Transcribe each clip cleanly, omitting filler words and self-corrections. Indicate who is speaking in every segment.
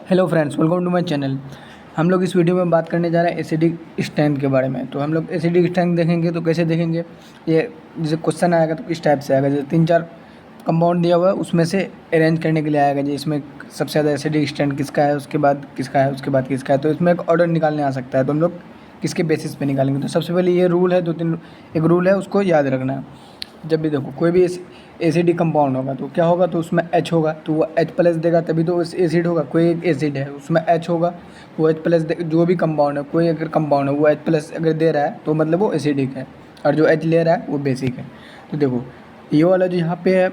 Speaker 1: Hello friends, welcome to my channel. हम लोग इस वीडियो में बात करने जा रहे हैं एसिडिक स्ट्रेंथ के बारे में। तो हम लोग एसिडिक स्ट्रेंथ देखेंगे तो कैसे देखेंगे, ये जैसे क्वेश्चन आएगा तो किस टाइप से आएगा। जैसे 3-4 कंपाउंड दिया हुआ है, उसमें से अरेंज करने के लिए आएगा जी इसमें सबसे ज़्यादा एसिडिक स्ट्रेंथ किसका है, उसके बाद किसका है, उसके बाद किसका है। तो इसमें एक ऑर्डर निकालने आ सकता है, तो हम लोग किसके बेसिस पे निकालेंगे। तो सबसे पहले ये रूल है, 2-3 एक रूल है, उसको याद रखना है। जब भी देखो कोई भी एसिडिक कंपाउंड होगा तो क्या होगा, तो उसमें H होगा, तो वो H+ देगा तभी तो एसिड होगा। कोई एक एसिड है उसमें H होगा, वो H+ दे, जो भी कंपाउंड है, कोई अगर कंपाउंड है वो H+ अगर दे रहा है तो मतलब वो एसिडिक है, और जो H ले रहा है वो बेसिक है। तो देखो ये वाला जो यहाँ पे है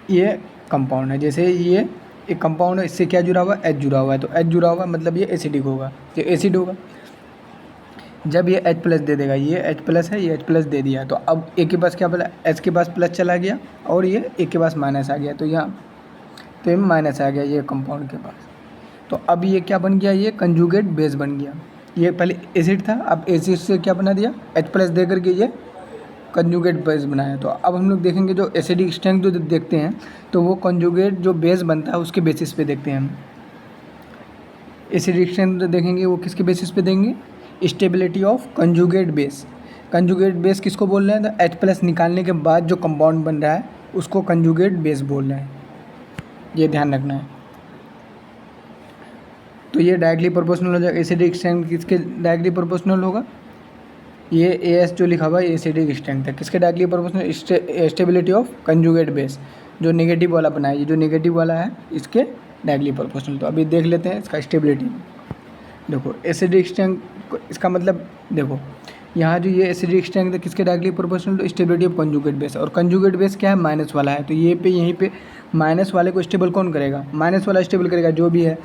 Speaker 1: ये कंपाउंड है। जैसे ये एक कंपाउंड है, इससे क्या जुड़ा हुआ है, H जुड़ा हुआ है, तो H जुड़ा हुआ मतलब ये एसिडिक होगा, ये एसिड होगा। जब ये H+ दे देगा, ये H+ है, ये H+ दे दिया, तो अब एक के पास क्या बोला, H के पास प्लस चला गया और ये एक के पास माइनस आ गया, तो यहाँ तो ये माइनस आ गया ये कंपाउंड के पास। तो अब ये क्या बन गया, ये कंजुगेट बेस बन गया। ये पहले एसिड था, अब एसिड से क्या बना दिया, H+ दे करके ये कंजुगेट बेस बनाया। तो अब हम लोग देखेंगे जो एसिडिक स्ट्रेंथ जो देखते हैं, तो वो कंजुगेट जो बेस बनता है उसके बेसिस पे देखते हैं हम। एसिडिक स्ट्रेंथ देखेंगे वो किसके बेसिस पे देंगे, stability of conjugate base. Conjugate base किसको बोल रहे हैं, तो H+ निकालने के बाद जो कंपाउंड बन रहा है उसको कंजुगेट बेस बोल रहे हैं, ये ध्यान रखना है। तो ये डायरेक्टली प्रोपोर्शनल हो जाएगा, एसिडिक स्ट्रेंथ किसके डायरेक्टली प्रोपोर्शनल होगा, ये AS जो लिखा हुआ है एसिडिक स्ट्रेंथ है, किसके directly proportional, stability of conjugate base. जो नेगेटिव वाला बनाया, ये जो नेगेटिव वाला है इसके डायरेक्टली प्रोपोर्शनल। तो अभी देख लेते हैं इसका स्टेबिलिटी। देखो एसिडिक स्ट्रेंथ इसका मतलब देखो यहाँ जो ये एसिडिक स्ट्रेंथ है किसके डायरेक्टली प्रोपोर्शनल, तो स्टेबिलिटी ऑफ कंजुगेट बेस। और कंजुगेट बेस क्या है, माइनस वाला है, तो ये पे यहीं पे माइनस वाले को स्टेबल कौन करेगा, माइनस वाला स्टेबल करेगा जो भी है।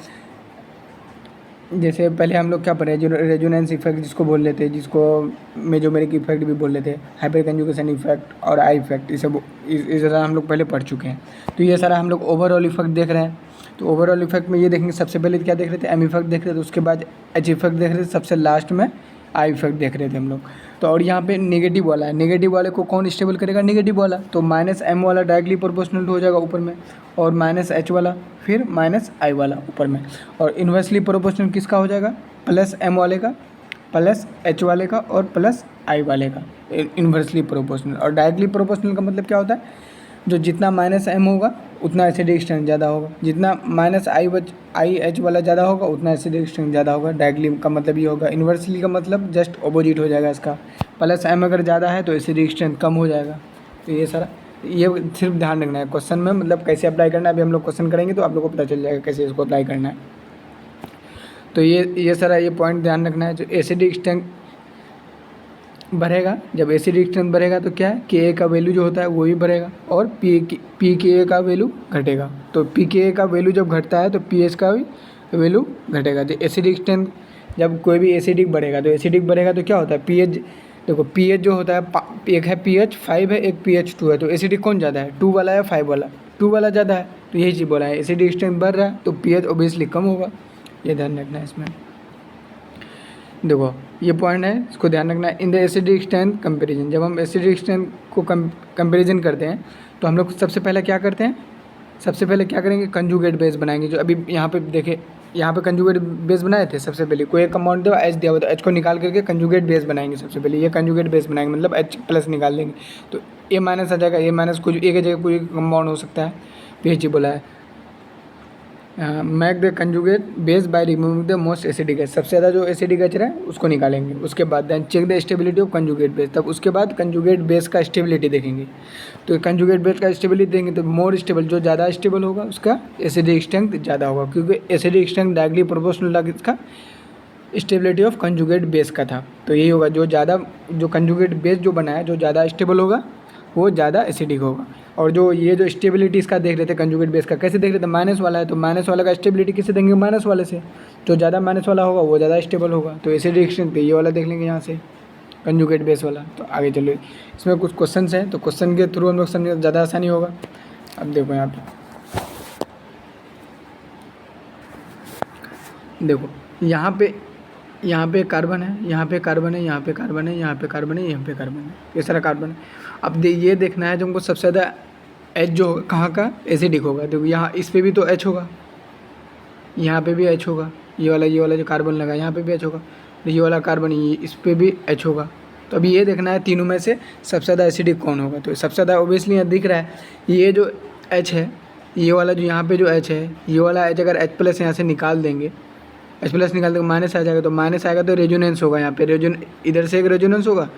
Speaker 1: जैसे पहले हम लोग क्या पढ़े, जो रेजोनेंस इफेक्ट जिसको बोल लेते हैं, जिसको मेजोमेरिक इफेक्ट भी बोल लेते हैं, हाइपर कंजुगेशन इफेक्ट और आई इफेक्ट, इसे इस तरह हम लोग पहले पढ़ चुके हैं। तो ये सारा हम लोग ओवरऑल इफेक्ट देख रहे हैं। तो ओवरऑल इफेक्ट में ये देखेंगे, सबसे पहले क्या देख रहे थे, एम इफेक्ट देख रहे थे, उसके बाद एच इफेक्ट देख रहे थे, सबसे लास्ट में आई इफेक्ट देख रहे थे हम लोग। तो और यहाँ पे नेगेटिव वाला है, नेगेटिव वाले को कौन स्टेबल करेगा, नेगेटिव वाला, तो -M वाला डायरेक्टली प्रोपोर्शनल हो जाएगा ऊपर में, और -H वाला, फिर -I वाला ऊपर में। और इन्वर्सली प्रोपोर्शनल किसका हो जाएगा, +M वाले का, +H वाले का और +I वाले का, इन्वर्सली प्रोपोर्शनल। और डायरेक्टली प्रोपोर्शनल का मतलब क्या होता है, जो जितना -M होगा उतना एसिडिक स्ट्रेंथ ज़्यादा होगा, जितना -IH वाला ज़्यादा होगा उतना एसिडिक स्ट्रेंथ ज़्यादा होगा। डायरेक्टली का मतलब ये होगा, इन्वर्सली का मतलब जस्ट ऑपोजिट हो जाएगा इसका, +M अगर ज़्यादा है तो एसिडिक स्ट्रेंथ कम हो जाएगा। तो ये सारा ये सिर्फ ध्यान रखना है क्वेश्चन में, मतलब कैसे अप्लाई करना है। अभी हम लोग क्वेश्चन करेंगे तो आप लोग को पता चल जाएगा कैसे इसको अप्लाई करना है। तो ये सारा ये पॉइंट ध्यान रखना है। जो एसिडिक स्ट्रेंथ बढ़ेगा, जब एसिडिक स्ट्रेंथ बढ़ेगा तो क्या है, Ka का वैल्यू जो होता है वो भी बढ़ेगा, और pKa का वैल्यू घटेगा। तो pKa का वैल्यू जब घटता है तो pH का भी वैल्यू घटेगा। जो एसिडिक स्ट्रेंथ जब कोई भी एसिडिक बढ़ेगा, तो एसिडिक बढ़ेगा तो क्या होता है, pH देखो pH जो होता है, एक है pH 5 है, एक pH 2 है, तो एसिडिक कौन ज़्यादा है, 2 वाला या 5 वाला, 2 वाला ज़्यादा है। तो यही चीज़ बोला है, एसिडिक स्ट्रेंथ बढ़ रहा है तो pH ऑब्वियसली कम होगा, ये ध्यान रखना है इसमें। देखो ये पॉइंट है, इसको ध्यान रखना है। In the acidic strength comparison, जब हम एसिडिक स्ट्रेंथ को कंपैरिजन करते हैं तो हम लोग सबसे पहले क्या करते हैं, सबसे पहले क्या करेंगे, कंजुगेट बेस बनाएंगे। जो अभी यहाँ पे देखे, यहाँ पे कंजुगेट बेस बनाए थे। सबसे पहले कोई एक कंपाउंड दिया H दिया हुआ, तो H को निकाल करके कंजुगेट बेस बनाएंगे। सबसे पहले ये कंजुगेट बेस बनाएंगे, मतलब H+ निकाल लेंगे, तो A- आ जाएगा। A- कुछ एक जगह कोई कंपाउंड हो सकता है, PH बोला है। Make the conjugate base by removing the most acidic H, सबसे ज़्यादा जो एसिडिक एच है उसको निकालेंगे। उसके बाद then check the stability of conjugate base, तब उसके बाद कंजुगेट बेस का स्टेबिलिटी देखेंगे। तो कंजुगेट बेस का स्टेबिलिटी देंगे तो मोर स्टेबल, जो ज़्यादा स्टेबल होगा उसका एसिडिक स्ट्रेंथ ज़्यादा होगा, क्योंकि एसिडिक स्ट्रेंथ डायरेक्टली प्रोपोर्शनल इसका स्टेबिलिटी ऑफ कंजुगेट बेस का था। तो यही होगा, जो ज़्यादा जो कंजुगेट बेस जो बना है, जो ज़्यादा स्टेबल होगा वो ज़्यादा एसिडिक होगा। और जो ये जो स्टेबिलिटी इसका देख रहे थे कंजुगेट बेस का, कैसे देख रहे थे, माइनस वाला है, तो माइनस वाला का स्टेबिलिटी किससे देंगे, माइनस वाले से। जो ज़्यादा माइनस वाला होगा वो ज़्यादा स्टेबल होगा। तो एसिडिक स्ट्रेंथ ये वाला देख लेंगे यहाँ से, कंजुगेट बेस वाला। तो आगे चलो, इसमें कुछ क्वेश्चन हैं, तो क्वेश्चन के थ्रू हम लोग समझे ज़्यादा आसानी होगा। अब देखो यहाँ पे, देखो यहाँ पे कार्बन है, यहाँ पे कार्बन है, यहाँ पे कार्बन है, यहाँ पे कार्बन है, यहाँ पे कार्बन है, ये सारा कार्बन है। अब ये देखना है जो हमको सबसे ज़्यादा H जो कहाँ का एसिडिक होगा। देखो यहाँ इस पर भी तो H होगा, यहाँ पे भी H होगा, ये वाला जो कार्बन लगा यहाँ पे भी H होगा, ये वाला कार्बन इस पे भी H होगा। तो अभी ये देखना है तीनों में से सबसे ज़्यादा एसिडिक कौन होगा। तो सबसे ज़्यादा ओबियसली यहाँ दिख रहा है ये जो H है, ये वाला जो यहाँ पे जो H है, ये वाला H अगर H+ यहाँ से निकाल देंगे, H+ निकाल देंगे माइनस आ जाएगा, तो माइनस आएगा तो रेजोनेंस होगा यहाँ पे, इधर से एक रेजोनेंस होगा,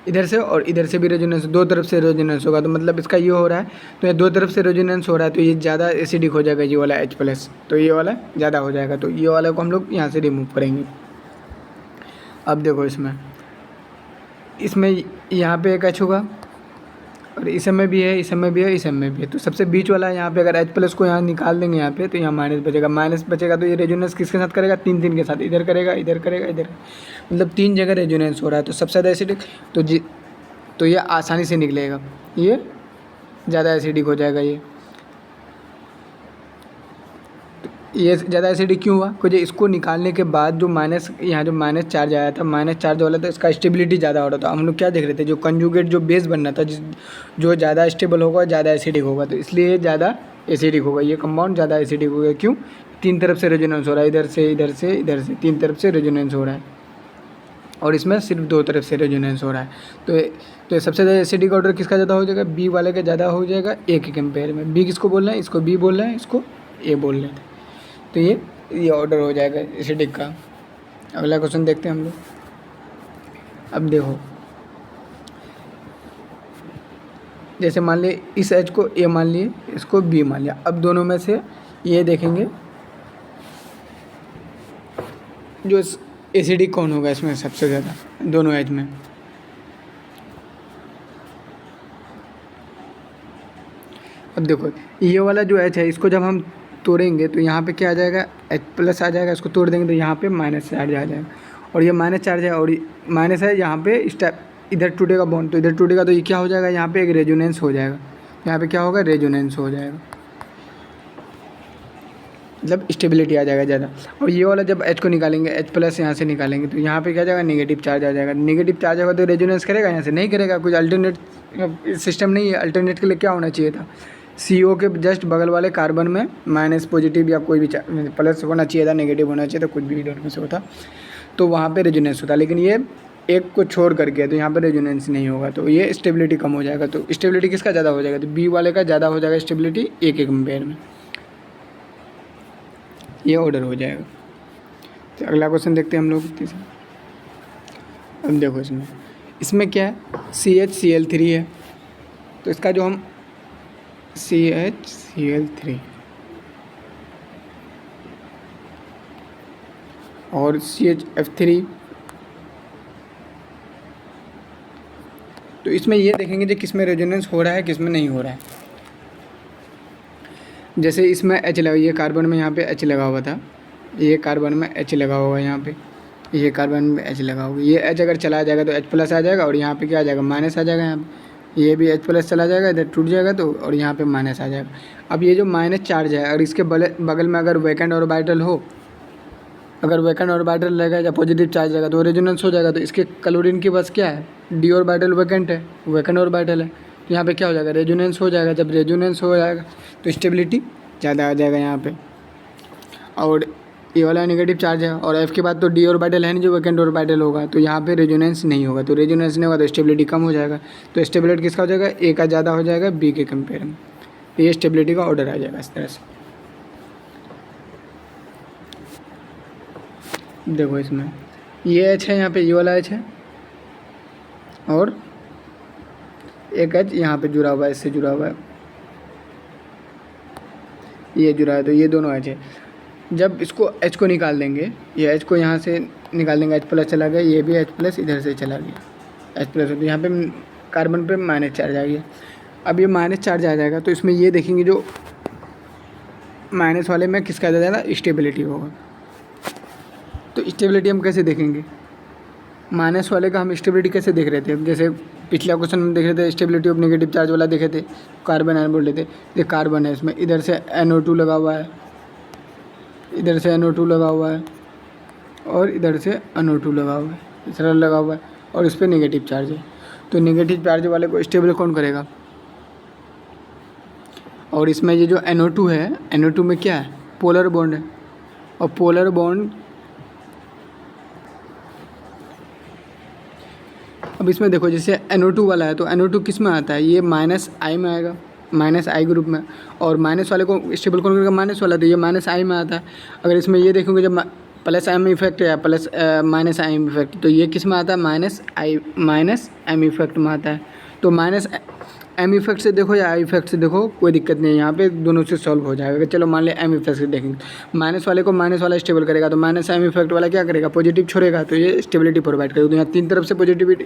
Speaker 1: इधर से और इधर से भी रेजोनेंस, दो तरफ से रेजोनेंस होगा। तो मतलब इसका ये हो रहा है, तो ये दो तरफ से रेजोनेंस हो रहा है, तो ये ज़्यादा एसिडिक हो जाएगा ये वाला H+, तो ये वाला ज़्यादा हो जाएगा। तो ये वाला को हम लोग यहाँ से रिमूव करेंगे। अब देखो इसमें यहाँ पे एक H होगा और इस में भी है, इस में भी है, इस में भी है। तो सबसे बीच वाला यहाँ पे अगर H+ को यहाँ निकाल देंगे यहाँ पे, तो यहाँ माइनस बचेगा। माइनस बचेगा तो ये रेजोनेंस किसके साथ करेगा, 3 के साथ, इधर करेगा, इधर करेगा, इधर, मतलब 3 जगह रेजोनेंस हो रहा है। तो सबसे ज़्यादा एसिडिक तो ये आसानी से निकलेगा, ये ज़्यादा एसिडिक हो जाएगा। ये ज़्यादा एसिडिक क्यों हुआ, क्योंकि इसको निकालने के बाद जो यहाँ जो माइनस चार्ज आया था, माइनस चार्ज वाला, तो इसका स्टेबिलिटी ज़्यादा हो रहा था। हम लोग क्या देख रहे थे, जो कंजुगेट जो बेस बनना था, जो ज़्यादा स्टेबल होगा ज़्यादा एसिडिक होगा, तो इसलिए ज़्यादा एसिडिक होगा, ये कंपाउंड ज़्यादा एसिडिक होगा। क्यों, 3 तरफ से रेजोनेंस हो रहा है, इधर से इधर से इधर से 3 तरफ से रेजोनेंस हो रहा है, और इसमें सिर्फ 2 तरफ से रेजोनेंस हो रहा है। तो सबसे ज़्यादा एसिडिक ऑर्डर किसका ज़्यादा हो जाएगा, बी वाले का ज़्यादा हो जाएगा ए के कंपेयर में। बी किसको बोल रहे हैं, इसको बी बोल रहे हैं, इसको ए बोल रहे थे। तो ये ऑर्डर हो जाएगा एसिडिक का। अगला क्वेश्चन देखते हैं हम लोग। अब देखो, जैसे मान लिए इस H को A मान लिए, इसको B मान लिया। अब दोनों में से ये देखेंगे जो एसिडिक कौन होगा इसमें सबसे ज़्यादा, दोनों H में। अब देखो ये वाला जो H है, इसको जब हम तोड़ेंगे तो यहाँ पे क्या आ जाएगा, H+ आ जाएगा। इसको तोड़ देंगे तो यहाँ पे माइनस चार्ज आ जाएगा, और ये माइनस चार्ज है और माइनस है, यहाँ पे इधर टूटेगा बॉन्ड, तो इधर टूटेगा तो ये क्या हो जाएगा, यहाँ पे एक रेजोनेंस हो जाएगा। यहाँ पे क्या होगा, रेजोनेंस हो जाएगा, मतलब स्टेबिलिटी आ जाएगा ज़्यादा। और ये वाला जब H को निकालेंगे, H+ यहाँ से निकालेंगे, तो यहाँ पे क्या जाएगा, नेगेटिव चार्ज आ जाएगा। नेगेटिव चार्ज होगा तो रेजोनेंस करेगा, यहाँ से नहीं करेगा। कुछ अल्टरनेट सिस्टम नहीं है। अल्टरनेट के लिए क्या होना चाहिए था, CO के जस्ट बगल वाले कार्बन में माइनस पॉजिटिव या कोई भी प्लस होना चाहिए था, नेगेटिव होना चाहिए था, कुछ भी दोनों में से होता तो वहाँ पे रेजोनेंस होता। लेकिन ये एक को छोड़ करके, तो यहाँ पे रेजोनेंस नहीं होगा, तो ये स्टेबिलिटी कम हो जाएगा। तो स्टेबिलिटी किसका ज़्यादा हो जाएगा, तो बी वाले का ज़्यादा हो जाएगा स्टेबिलिटी ए के कंपेयर में, ये ऑर्डर हो जाएगा। तो अगला क्वेश्चन देखते हैं हम लोग तीसरा। अब देखो इसमें क्या है, CHCl3 है, तो इसका जो हम CHCl3 और CHF3, तो इसमें ये देखेंगे जो किस में रेजोनेंस हो रहा है, किस में नहीं हो रहा है। जैसे इसमें H लगा, ये कार्बन में यहाँ पे H लगा हुआ था, ये कार्बन में H लगा होगा, यहाँ पे ये कार्बन में H लगा होगा। ये H अगर चला जाएगा तो H+ आ जाएगा, और यहाँ पे क्या आ जाएगा, माइनस आ जाएगा। यहाँ पे ये भी H+ चला जाएगा, इधर टूट जाएगा तो, और यहाँ पे माइनस आ जाएगा। अब ये जो माइनस चार्ज है, और इसके बगल में अगर वैकेंट ऑर्बिटल हो, अगर वैकेंट ऑर्बिटल रहेगा या पॉजिटिव चार्ज रहेगा तो रेजोनेंस हो जाएगा। तो इसके क्लोरीन के पास क्या है, d ऑर्बिटल वैकेंट है, वैकेंट ऑर्बिटल है, तो यहाँ पे क्या हो जाएगा, रेजोनेंस हो जाएगा। जब रेजोनेंस हो जाएगा तो स्टेबिलिटी ज़्यादा आ जाएगा यहाँ पे। और ये वाला नेगेटिव चार्ज है, और F के बाद तो d ऑर्बिटल है नहीं जो वैकेंट ऑर्बिटल होगा, तो यहाँ पे रेजोनेंस नहीं होगा। तो रेजोनेंस नहीं होगा तो स्टेबिलिटी कम हो जाएगा। तो स्टेबिलिटी किसका हो जाएगा, A का ज़्यादा हो जाएगा B के कंपेयर में। तो ये स्टेबिलिटी का ऑर्डर आ जाएगा इस तरह से। देखो इसमें ये H है, यहाँ पे ये वाला H है, और एक H यहाँ पे जुड़ा हुआ है, इससे जुड़ा हुआ है, ये जुड़ा है, तो ये दोनों H है। जब इसको H को निकाल देंगे, ये H को यहाँ से निकाल देंगे, H+ चला गया, ये भी H+ इधर से चला गया, H+, तो यहाँ पे कार्बन पे माइनस चार्ज आ गया। अब ये माइनस चार्ज आ जाएगा, तो इसमें ये देखेंगे जो माइनस वाले में किसका ज़्यादा स्टेबिलिटी होगा। तो स्टेबिलिटी हम कैसे देखेंगे, माइनस वाले का हम स्टेबिलिटी कैसे देख रहे थे, जैसे पिछला क्वेश्चन में देख रहे थे स्टेबिलिटी ऑफ नेगेटिव चार्ज वाला देखे थे, कार्बन आयन बोल रहे थे। ये कार्बन है, इसमें इधर से NO2 लगा हुआ है, इधर से NO2 लगा हुआ है, और इधर से NO2 लगा हुआ है, इस तरह लगा हुआ है, और इस पर नेगेटिव चार्ज है। तो नेगेटिव चार्ज वाले को स्टेबल कौन करेगा, और इसमें ये जो NO2 है, NO2 में क्या है, पोलर बॉन्ड है। और पोलर बॉन्ड, अब इसमें देखो जैसे NO2 वाला है तो NO2 किस में आता है, ये -I में आएगा, -I ग्रुप में। और माइनस वाले को स्टेबल कौन करेगा, माइनस वाला, तो ये -I में आता है। अगर इसमें ये देखोगे जब +M इफेक्ट है, प्लस -M इफेक्ट, तो ये किस में आता है, -M इफेक्ट में आता है। तो -M इफेक्ट से देखो या I इफेक्ट से देखो, कोई दिक्कत नहीं है, यहाँ पे दोनों से सॉल्व हो जाएगा। चलो मान लिया M इफेक्ट से देखेंगे, माइनस वाले को माइनस वाला स्टेबल करेगा, तो -M इफेक्ट वाला क्या करेगा, पॉजिटिव छोड़ेगा, तो ये स्टेबिलिटी प्रोवाइड करेगा। तो यहाँ 3 तरफ से पॉजिटिविटी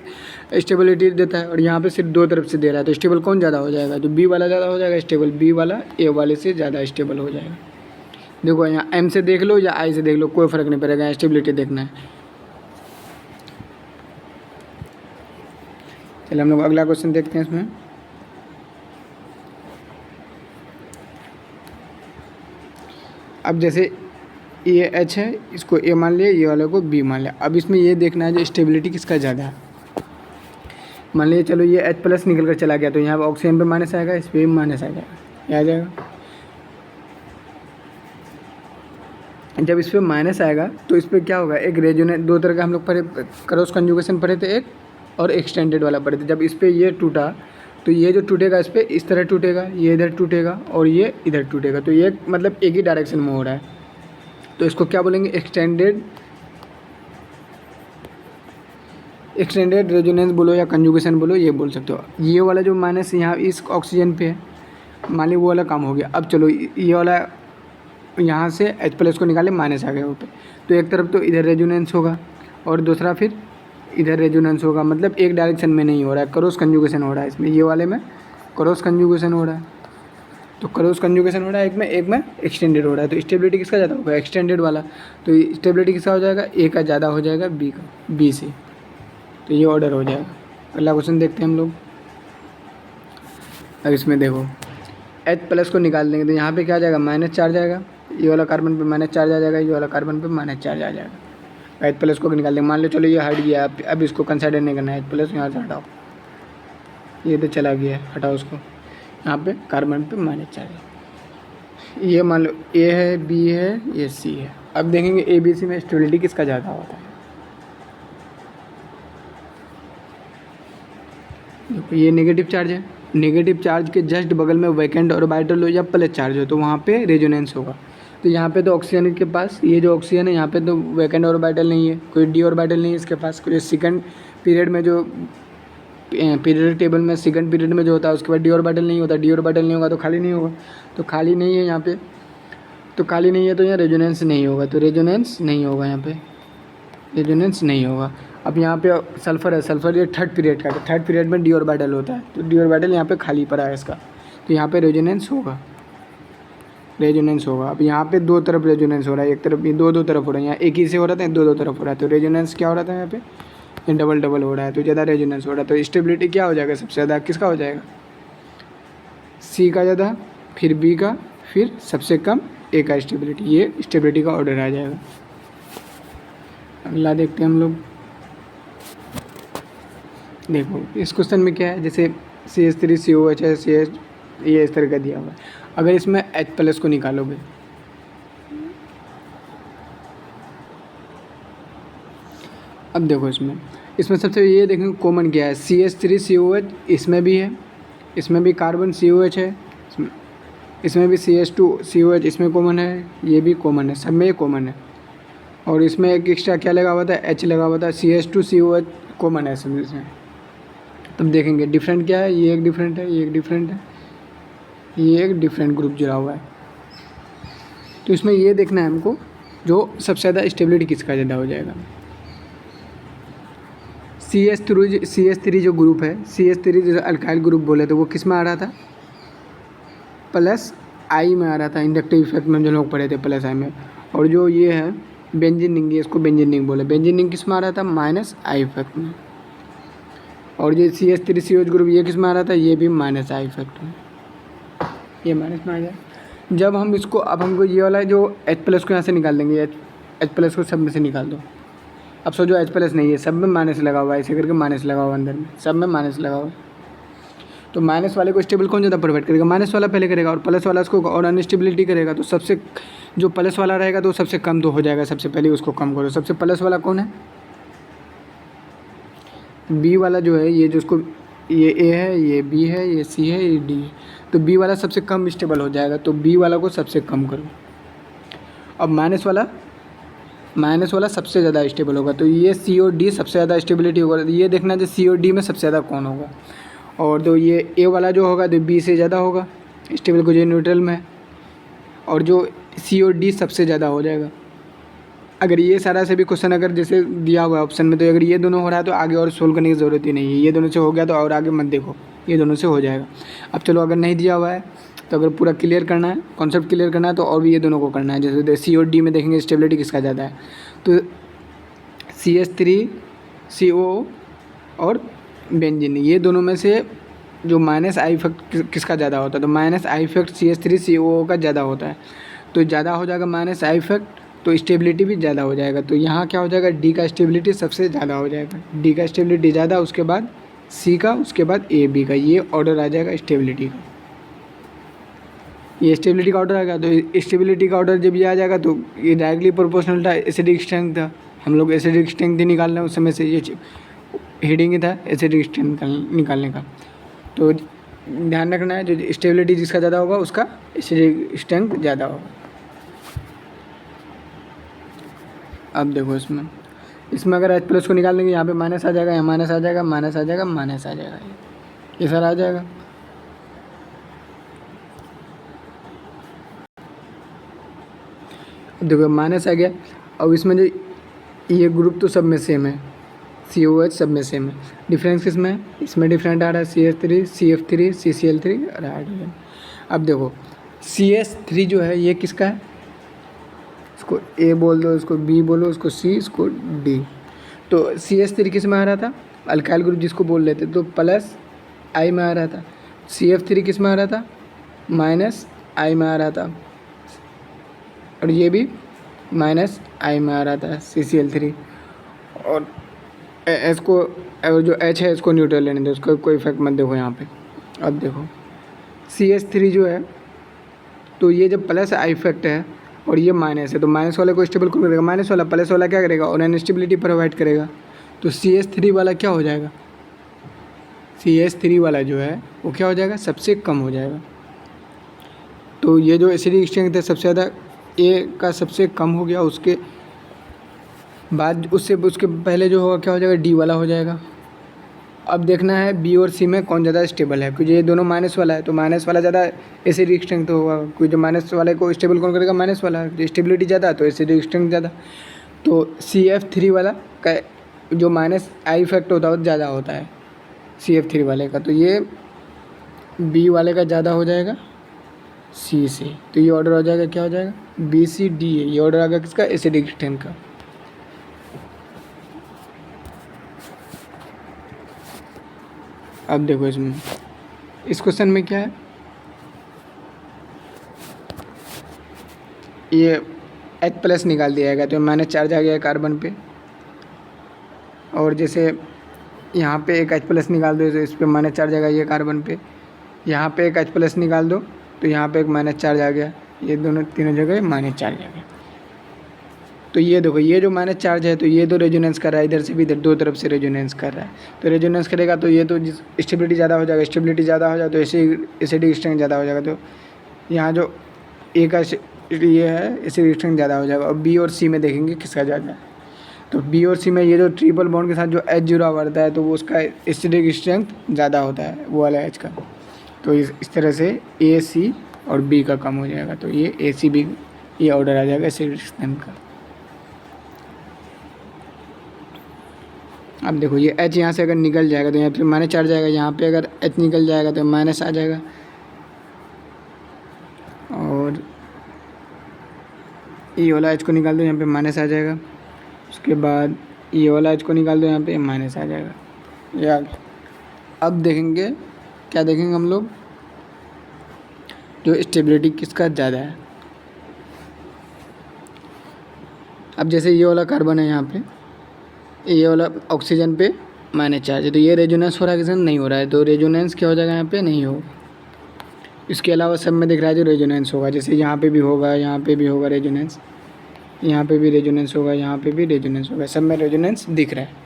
Speaker 1: स्टेबिलिटी देता है, और यहाँ पे सिर्फ 2 तरफ से दे रहा है, तो स्टेबल कौन ज़्यादा हो जाएगा, तो B वाला ज़्यादा हो जाएगा स्टेबल, B वाला A वाले से ज़्यादा स्टेबल हो जाएगा। देखो यहाँ M से देख लो या I से देख लो, कोई फ़र्क नहीं पड़ेगा, यहाँ स्टेबिलिटी देखना है। चलिए हम लोग अगला क्वेश्चन देखते हैं। इसमें अब जैसे ये H है, इसको A मान लिया, ये वाले को B मान लिया। अब इसमें ये देखना है जो स्टेबिलिटी किसका ज़्यादा है। मान लिया चलो ये H+ निकल कर चला गया, तो यहाँ पर ऑक्सीजन पे माइनस आएगा, इस पर भी माइनस आ जाएगा, ये आ जाएगा। जब इस पर माइनस आएगा तो इस पर क्या होगा, एक रेजोनेंस, 2 तरह का हम लोग पढ़े, क्रॉस कंजुगेशन पढ़े थे एक, और एक्सटेंडेड वाला पढ़े थे। जब इस पर ये टूटा तो ये जो टूटेगा इस पर इस तरह टूटेगा, ये इधर टूटेगा और ये इधर टूटेगा, तो ये मतलब एक ही डायरेक्शन में हो रहा है, तो इसको क्या बोलेंगे, एक्सटेंडेड रेजोनेंस बोलो या कंजुगेशन बोलो, ये बोल सकते हो। ये वाला जो माइनस यहाँ इस ऑक्सीजन पे है, मान ली वो वाला काम हो गया। अब चलो ये वाला यहाँ से H+ को निकाले, माइनस आ गया ऊपर, तो एक तरफ तो इधर रेजोनेंस होगा और दूसरा फिर इधर रेजोनेंस होगा, मतलब एक डायरेक्शन में नहीं हो रहा है, क्रॉस कंजुगेशन हो रहा है इसमें, ये वाले में क्रॉस कंजुगेशन हो रहा है। तो क्रॉस कंजुगेशन हो रहा है एक में एक्सटेंडेड हो रहा है, तो स्टेबिलिटी किसका ज़्यादा होगा, एक्सटेंडेड वाला। तो स्टेबिलिटी किसका हो जाएगा, A का ज़्यादा हो जाएगा B से, तो ये ऑर्डर हो जाएगा। अगला क्वेश्चन देखते हैं हम लोग। अब इसमें देखो H+ को निकाल देंगे तो यहाँ पे क्या आ जाएगा, -4 जाएगा, ये वाला कार्बन पे -4 आ जाएगा, ये वाला कार्बन पे -4 आ जाएगा। H+ को निकाल देंगे, मान लो चलो ये हट गया, अब इसको कंसिडर नहीं करना है, H+ यहाँ से हटाओ, ये तो चला गया है, हटाओ उसको। यहाँ पे कार्बन पे -4 है, ये मान लो A है, B है, ये C है। अब देखेंगे ABC में स्टेबिलिटी किसका ज़्यादा होता है। देखो ये नेगेटिव चार्ज है, नेगेटिव चार्ज के जस्ट बगल में वैकेंट ऑर्बिटल हो या प्लस चार्ज हो, तो वहाँ पे रेजोनेंस होगा। तो यहाँ पे तो ऑक्सीजन के पास, ये जो ऑक्सीजन है यहाँ पे तो वैकेंट ऑर्बिटल नहीं है, कोई d ऑर्बिटल नहीं है इसके पास। कोई सेकंड पीरियड में जो पीरियड टेबल में सेकंड पीरियड में जो होता है उसके बाद d ऑर्बिटल नहीं होता, d ऑर्बिटल नहीं होगा तो खाली नहीं होगा, तो खाली नहीं है यहाँ पे, तो खाली नहीं है तो यहाँ रेजोनेंस नहीं होगा, तो रेजोनेंस नहीं होगा, यहाँ पे रेजोनेंस नहीं होगा। अब यहाँ पे सल्फ़र है, सल्फ़र ये थर्ड पीरियड का है, थर्ड पीरियड में d ऑर्बिटल होता है, तो d ऑर्बिटल यहाँ पे खाली पड़ा है इसका, तो यहाँ पे रेजोनेंस होगा, रेजोनेंस होगा। अब यहाँ पे 2 तरफ रेजोनेंस हो रहा है, एक तरफ ये 2 तरफ हो रहा है, यहाँ एक ही से हो रहा था, 2 तरफ हो रहा है, तो रेजोनेंस क्या हो रहा था यहाँ पे, ये डबल हो रहा है, तो ज़्यादा रेजोनेंस हो रहा है। तो स्टेबिलिटी क्या हो जाएगा, सबसे ज़्यादा किसका हो जाएगा, C का ज़्यादा, फिर B का, फिर सबसे कम A का स्टेबिलिटी, ये स्टेबिलिटी का ऑर्डर आ जाएगा। अगला देखते हैं हम लोग। देखो इस क्वेश्चन में क्या है, जैसे CH3 COH है, CH ये इस तरह का दिया हुआ है। अगर इसमें H+ को निकालोगे, अब देखो इसमें सबसे ये देखेंगे कॉमन क्या है, CH3 COH इसमें भी है, इसमें भी कार्बन COH है, इसमें भी CH2 COH इसमें कॉमन है, ये भी कॉमन है, सब में ये कॉमन है। और इसमें एक एक्स्ट्रा क्या लगा हुआ था, H लगा हुआ था, CH2 COH कॉमन है सब इसमें। तब देखेंगे डिफरेंट क्या है, ये एक डिफरेंट है, ये एक डिफरेंट है, ये एक डिफरेंट ग्रुप जुड़ा हुआ है। तो इसमें ये देखना है हमको जो सबसे ज़्यादा स्टेबिलिटी किसका ज़्यादा हो जाएगा। CH3 जो ग्रुप है, CH3 जो अल्काइल ग्रुप बोले थे वो किस में आ रहा था, +I में आ रहा था, इंडक्टिव इफेक्ट में जो लोग पढ़े थे +I में। और जो ये है बेंजीन रिंग, इसको बेंजीन रिंग बोले, बेंजीन रिंग किस में आ रहा था, -I इफेक्ट में। और ये CH3 COH ग्रुप ये किस में आ रहा था, ये भी -I इफेक्ट में, ये माइनस में आ जाए। जब हम इसको, अब हमको ये वाला जो H+ को यहाँ से निकाल देंगे, H+ को सब में से निकाल दो। अब सोचो H+ नहीं है, सब में माइनस लगा हुआ है, ऐसे करके माइनस लगा हुआ अंदर में, सब में माइनस लगा हुआ है। तो माइनस वाले को स्टेबल कौन ज़्यादा प्रोवाइड करेगा, माइनस वाला पहले करेगा और प्लस वाला उसको और अनस्टेबिलिटी करेगा। तो सबसे जो प्लस वाला रहेगा तो सबसे कम तो हो जाएगा, सबसे पहले उसको कम करो। सबसे प्लस वाला कौन है, बी वाला जो है, ये जो उसको ये ए है, ये बी है, ये सी है, ये डी है। तो बी वाला सबसे कम स्टेबल हो जाएगा, तो बी वाला को सबसे कम करो। अब माइनस वाला सबसे ज़्यादा स्टेबल होगा, तो ये सी और डी सबसे ज़्यादा स्टेबिलिटी होगा। ये देखना जो सी और डी में सबसे ज़्यादा कौन होगा, और तो ये ए वाला जो होगा तो बी से ज़्यादा होगा स्टेबल को, जो न्यूट्रल में है, और जो सी और डी सबसे ज़्यादा हो जाएगा। अगर ये सारा से भी क्वेश्चन अगर जैसे दिया हुआ है ऑप्शन में, तो अगर ये दोनों हो रहा है तो आगे और सोल्व करने की ज़रूरत ही नहीं है। ये दोनों से हो गया तो और आगे मत देखो, ये दोनों से हो जाएगा। अब चलो अगर नहीं दिया हुआ है तो अगर पूरा क्लियर करना है, कॉन्सेप्ट क्लियर करना है, तो और भी ये दोनों को करना है। जैसे सी और डी में देखेंगे स्टेबिलिटी किसका ज़्यादा है, तो CH3CO और बेंजीन, ये दोनों में से जो माइनस आई इफेक्ट किसका ज़्यादा होता है, तो माइनस आई इफेक्ट CH3CO का ज़्यादा होता है। तो ज़्यादा हो जाएगा माइनस आई इफेक्ट, तो स्टेबिलिटी भी ज़्यादा हो जाएगा। तो यहाँ क्या हो जाएगा, डी का स्टेबिलिटी सबसे ज़्यादा हो जाएगा, डी का स्टेबिलिटी ज़्यादा, उसके बाद सी का, उसके बाद ए बी का, ये ऑर्डर आ जाएगा स्टेबिलिटी का। ये स्टेबिलिटी का ऑर्डर आएगा, तो स्टेबिलिटी का ऑर्डर जब ये आ जाएगा तो ये डायरेक्टली प्रोपोर्शनल था एसिडिक स्ट्रेंथ था। हम लोग एसिडिक स्ट्रेंथ ही निकाल रहे हैं उस समय से, ये हेडिंग ही था एसिडिक स्ट्रेंथ निकालने का। तो ध्यान रखना है, जो स्टेबिलिटी जिसका ज़्यादा होगा उसका एसिडिक स्ट्रेंथ ज़्यादा होगा। अब देखो इसमें अगर H प्लस को निकाल देंगे, यहाँ पे माइनस आ जाएगा, यहाँ माइनस आ जाएगा, माइनस आ जाएगा, माइनस आ जाएगा, ये सारा आ जाएगा। देखो माइनस आ गया। अब इसमें जो ये ग्रुप तो सब में सेम है, COH सब में सेम है, डिफरेंस किस में है, इसमें डिफरेंट आ रहा है CH3 CF3 CCl3 और हाइड्रोजन। अब देखो CH3 जो है ये किसका है, इसको A बोल दो, इसको B बोलो, इसको C, इसको D। तो CH3 किस में आ रहा था, अल्काइल ग्रुप जिसको बोल रहे थे, तो प्लस I में आ रहा था। CF3 किस में आ रहा था, माइनस I में आ रहा था, और ये भी माइनस I में आ रहा था CCl3। और एस को, जो H है इसको न्यूट्रल लेने दो, उसका कोई इफेक्ट मत देखो यहाँ पे। अब देखो CH3 जो है, तो ये जब प्लस आई इफेक्ट है और ये माइनस है, तो माइनस वाले को स्टेबल कौन करेगा, माइनस वाला। प्लस वाला क्या करेगा, और अनस्टेबिलिटी प्रोवाइड करेगा। तो CH3 वाला क्या हो जाएगा, CH3 वाला जो है वो क्या हो जाएगा, सबसे कम हो जाएगा। तो ये जो एसिडिक स्ट्रेंथ है सबसे ज़्यादा ए का सबसे कम हो गया, उसके बाद उसके पहले जो होगा क्या हो जाएगा, डी वाला हो जाएगा। अब देखना है बी और सी में कौन ज़्यादा स्टेबल है, क्योंकि ये दोनों माइनस वाला है, तो माइनस वाला ज़्यादा एसिडिक स्ट्रेंथ होगा, क्योंकि जो माइनस वाले को स्टेबल कौन करेगा, माइनस वाला। जो स्टेबिलिटी ज़्यादा तो एसिडिक स्ट्रेंथ ज़्यादा। तो CF3 वाला का जो माइनस आई इफेक्ट होता है वो ज़्यादा होता है CF3 वाले का, तो ये बी वाले का ज़्यादा हो जाएगा सी से। तो ये ऑर्डर हो जाएगा, क्या हो जाएगा, BCD है, ये ऑर्डर आ गया किसका, एसिडिक स्ट्रेंथ का। अब देखो इसमें इस क्वेश्चन में क्या है, ये H प्लस निकाल दिया गया, तो माइनस चार्ज आ गया कार्बन पे, और जैसे यहाँ पे एक H प्लस निकाल दो तो इस पर माइनस चार्ज आ गया ये कार्बन पे, यहाँ पे एक H प्लस निकाल दो तो यहाँ पे एक माइनस चार्ज आ गया, ये दोनों तीनों जगह माइनस चार्ज आ गया। तो ये देखो ये जो माइनस चार्ज है, तो ये तो रेजोनेंस कर रहा है, इधर से भी इधर दो तरफ से रेजोनेंस कर रहा है। तो रेजोनेंस करेगा तो ये तो स्टेबिलिटी ज़्यादा हो जाएगा, स्टेबिलिटी ज़्यादा हो जाए तो एसिडिक स्ट्रेंथ ज़्यादा हो जाएगा। तो यहाँ जो ए का ये है एसिडिक स्ट्रेंथ ज़्यादा हो जाएगा। और बी और सी में देखेंगे किसका ज़्यादा है, तो बी और सी में ये जो ट्रिपल बॉन्ड के साथ जो H जुड़ा बढ़ता है तो वो उसका एसिडिक स्ट्रेंथ ज़्यादा होता है, वो वाला H का। तो इस तरह से ए सी और बी का कम हो जाएगा, तो ये ACB ये ऑर्डर आ जाएगा एसिडिक स्ट्रेंथ का। अब देखो ये H यहाँ से अगर निकल जाएगा तो यहाँ पे माइनस चार्ज जाएगा, यहाँ पे अगर H निकल जाएगा तो माइनस आ जाएगा, और ये वाला H को निकाल दो यहाँ पे माइनस आ जाएगा, उसके बाद ये वाला H को निकाल दो यहाँ पे माइनस आ जाएगा यार। अब देखेंगे क्या देखेंगे हम लोग, जो स्टेबिलिटी किसका ज़्यादा है। अब जैसे ये वाला कार्बन है यहाँ पे, ये वाला ऑक्सीजन पे माइनस चार्ज है, तो ये रेजोनेंस हो रहा है किसी नहीं हो रहा है, तो रेजोनेंस क्या हो जाएगा यहाँ पे, नहीं होगा। इसके अलावा सब में दिख रहा है जो रेजोनेंस होगा, जैसे यहाँ पे भी होगा, यहाँ पे भी होगा रेजोनेंस, यहाँ पे भी रेजोनेंस होगा, यहाँ पे भी रेजोनेंस होगा, सब में रेजोनेंस दिख रहा है।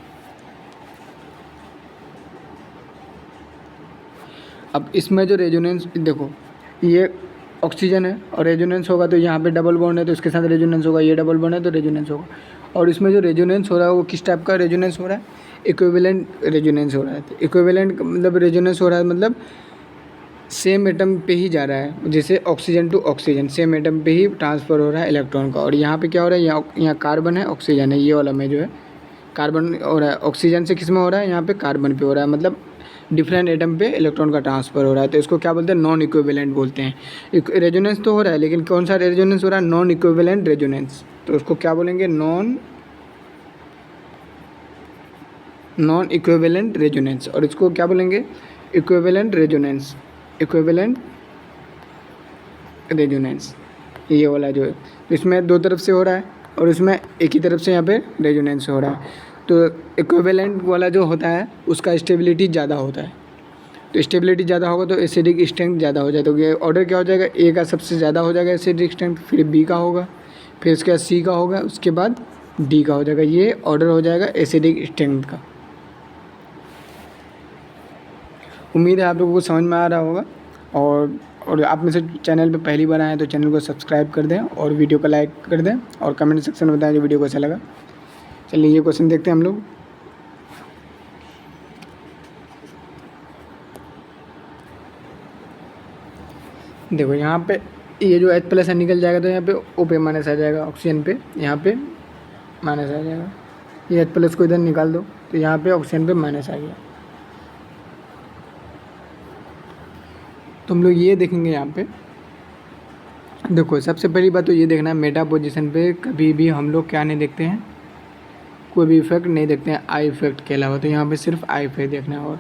Speaker 1: अब इसमें जो रेजोनेंस देखो, ये ऑक्सीजन है और रेजोनेंस होगा तो यहाँ पे डबल बॉन्ड है तो इसके साथ रेजोनेंस होगा, ये डबल बॉन्ड है तो रेजोनेंस होगा। और इसमें जो रेजोनेंस हो रहा है वो किस टाइप का रेजोनेंस हो रहा है, इक्विवेलेंट रेजोनेंस हो रहा है। तो इक्विवेलेंट मतलब रेजोनेंस हो रहा है मतलब सेम एटम पे ही जा रहा है, जैसे oxygen to oxygen same atom पे ही ट्रांसफ़र हो रहा है इलेक्ट्रॉन का। और यहाँ पे क्या हो रहा है, यहाँ कार्बन है, ऑक्सीजन है, ये वाला में जो है कार्बन हो रहा है, ऑक्सीजन से किस में हो रहा है, यहाँ पे कार्बन पे हो रहा है, मतलब डिफरेंट एटम पे इलेक्ट्रॉन का ट्रांसफ़र हो रहा है। तो इसको क्या बोलते हैं, नॉन इक्विवेलेंट बोलते हैं। रेजोनेंस तो हो रहा है लेकिन कौन सा रेजोनेंस हो रहा है, नॉन इक्विवेलेंट रेजोनेंस। तो उसको क्या बोलेंगे, नॉन इक्विवेलेंट रेजोनेंस। और इसको क्या बोलेंगे, इक्विवेलेंट रेजोनेंस, इक्विवेलेंट रेजोनेंस, ये वाला जो है। तो इसमें दो तरफ से हो रहा है और इसमें एक ही तरफ से यहाँ पे रेजोनेंस हो रहा है। तो इक्विवेलेंट वाला जो होता है उसका स्टेबिलिटी ज़्यादा होता है, तो स्टेबिलिटी ज़्यादा होगा तो एसिडिक स्ट्रेंथ ज़्यादा हो जाए। तो ये ऑर्डर क्या हो जाएगा, ए का सबसे ज़्यादा हो जाएगा एसिडिक स्ट्रेंथ, फिर बी का होगा, फिर उसके बाद सी का होगा, उसके बाद डी का हो जाएगा। ये ऑर्डर हो जाएगा एसिडिक स्ट्रेंथ का। उम्मीद है आप लोगों को समझ में आ रहा होगा। और आप में से चैनल पे पहली बार आए हैं तो चैनल को सब्सक्राइब कर दें और वीडियो को लाइक कर दें और कमेंट सेक्शन में बताएं जो वीडियो को अच्छा लगा। चलिए ये क्वेश्चन देखते हैं हम लोग। देखो यहाँ पे ये जो H+ है निकल जाएगा तो यहाँ पे O पे माइनस आ जाएगा, ऑक्सीजन पे यहाँ पे माइनस आ जाएगा। ये H+ को इधर निकाल दो तो यहाँ पे ऑक्सीजन पे माइनस आ गया। तो हम लोग ये देखेंगे यहाँ पे, देखो सबसे पहली बात तो ये देखना है, मेटा पोजीशन पे कभी भी हम लोग क्या नहीं देखते हैं, कोई भी इफेक्ट नहीं देखते हैं आई इफेक्ट के अलावा। तो यहाँ पे सिर्फ आई इफेक्ट देखना है। और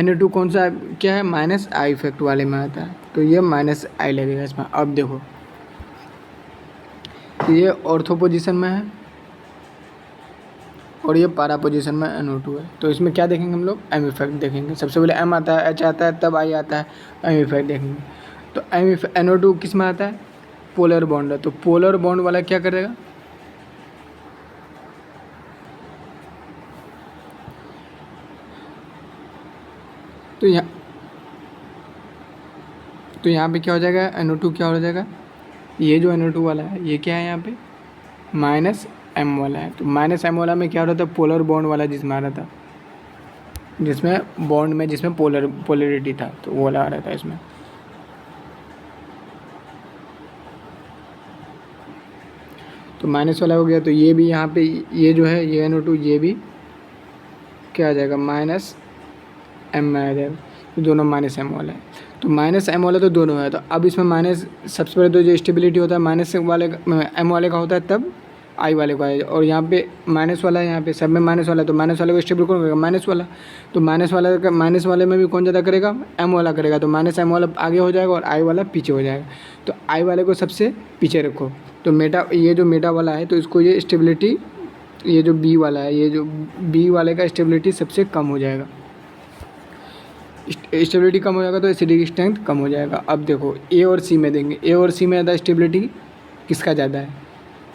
Speaker 1: Na2 कौन सा क्या है, माइनस आई इफेक्ट वाले में आता है, तो ये माइनस आई लगेगा इसमें। अब देखो ये ऑर्थो पोजीशन में है और ये पारा पोजीशन में NO2 है। तो इसमें क्या देखेंगे हम लोग, एम इफेक्ट देखेंगे। सबसे पहले एम आता है, एच आता है, तब आई आता है, एम इफेक्ट देखेंगे। तो NO2 किस में आता है, पोलर बॉन्ड है, तो पोलर बॉन्ड वाला क्या करेगा, तो यहाँ पे क्या हो जाएगा, NO2 क्या हो जाएगा, ये जो NO2 वाला है ये क्या है यहाँ पे माइनस M वाला है। तो माइनस M वाला में क्या हो रहा था, पोलर बॉन्ड वाला जिसमें आ रहा था, जिसमें बॉन्ड में जिसमें पोलरिटी था, तो वो वाला आ रहा था इसमें। तो माइनस वाला हो गया, तो ये भी यहाँ पे ये जो है ये NO2 ये भी क्या आ जाएगा, माइनस M में आ जाएगा। तो दोनों माइनस M वाला है, तो माइनस M वाला तो दोनों है। तो अब इसमें माइनस सबसे पहले तो जो स्टेबिलिटी होता है माइनस वाले M वाले का होता है, तब आई वाले का है। और यहाँ पे माइनस वाला है, यहाँ पे सब में माइनस वाला है, तो माइनस वाले को स्टेबल कौन करेगा, माइनस वाला। तो माइनस वाले में भी कौन ज़्यादा करेगा, M वाला करेगा। तो माइनस M वाला आगे हो जाएगा और आई वाला पीछे हो जाएगा। तो आई वाले को सबसे पीछे रखो। तो ये जो मेटा वाला है तो इसको ये स्टेबिलिटी, ये जो बी वाला है, ये जो बी वाले का स्टेबिलिटी सबसे कम हो जाएगा। स्टेबिलिटी कम हो जाएगा तो एसिडिक स्ट्रेंथ कम हो जाएगा। अब देखो ए और सी में देंगे, ए और सी में ज़्यादा स्टेबिलिटी किसका ज़्यादा है,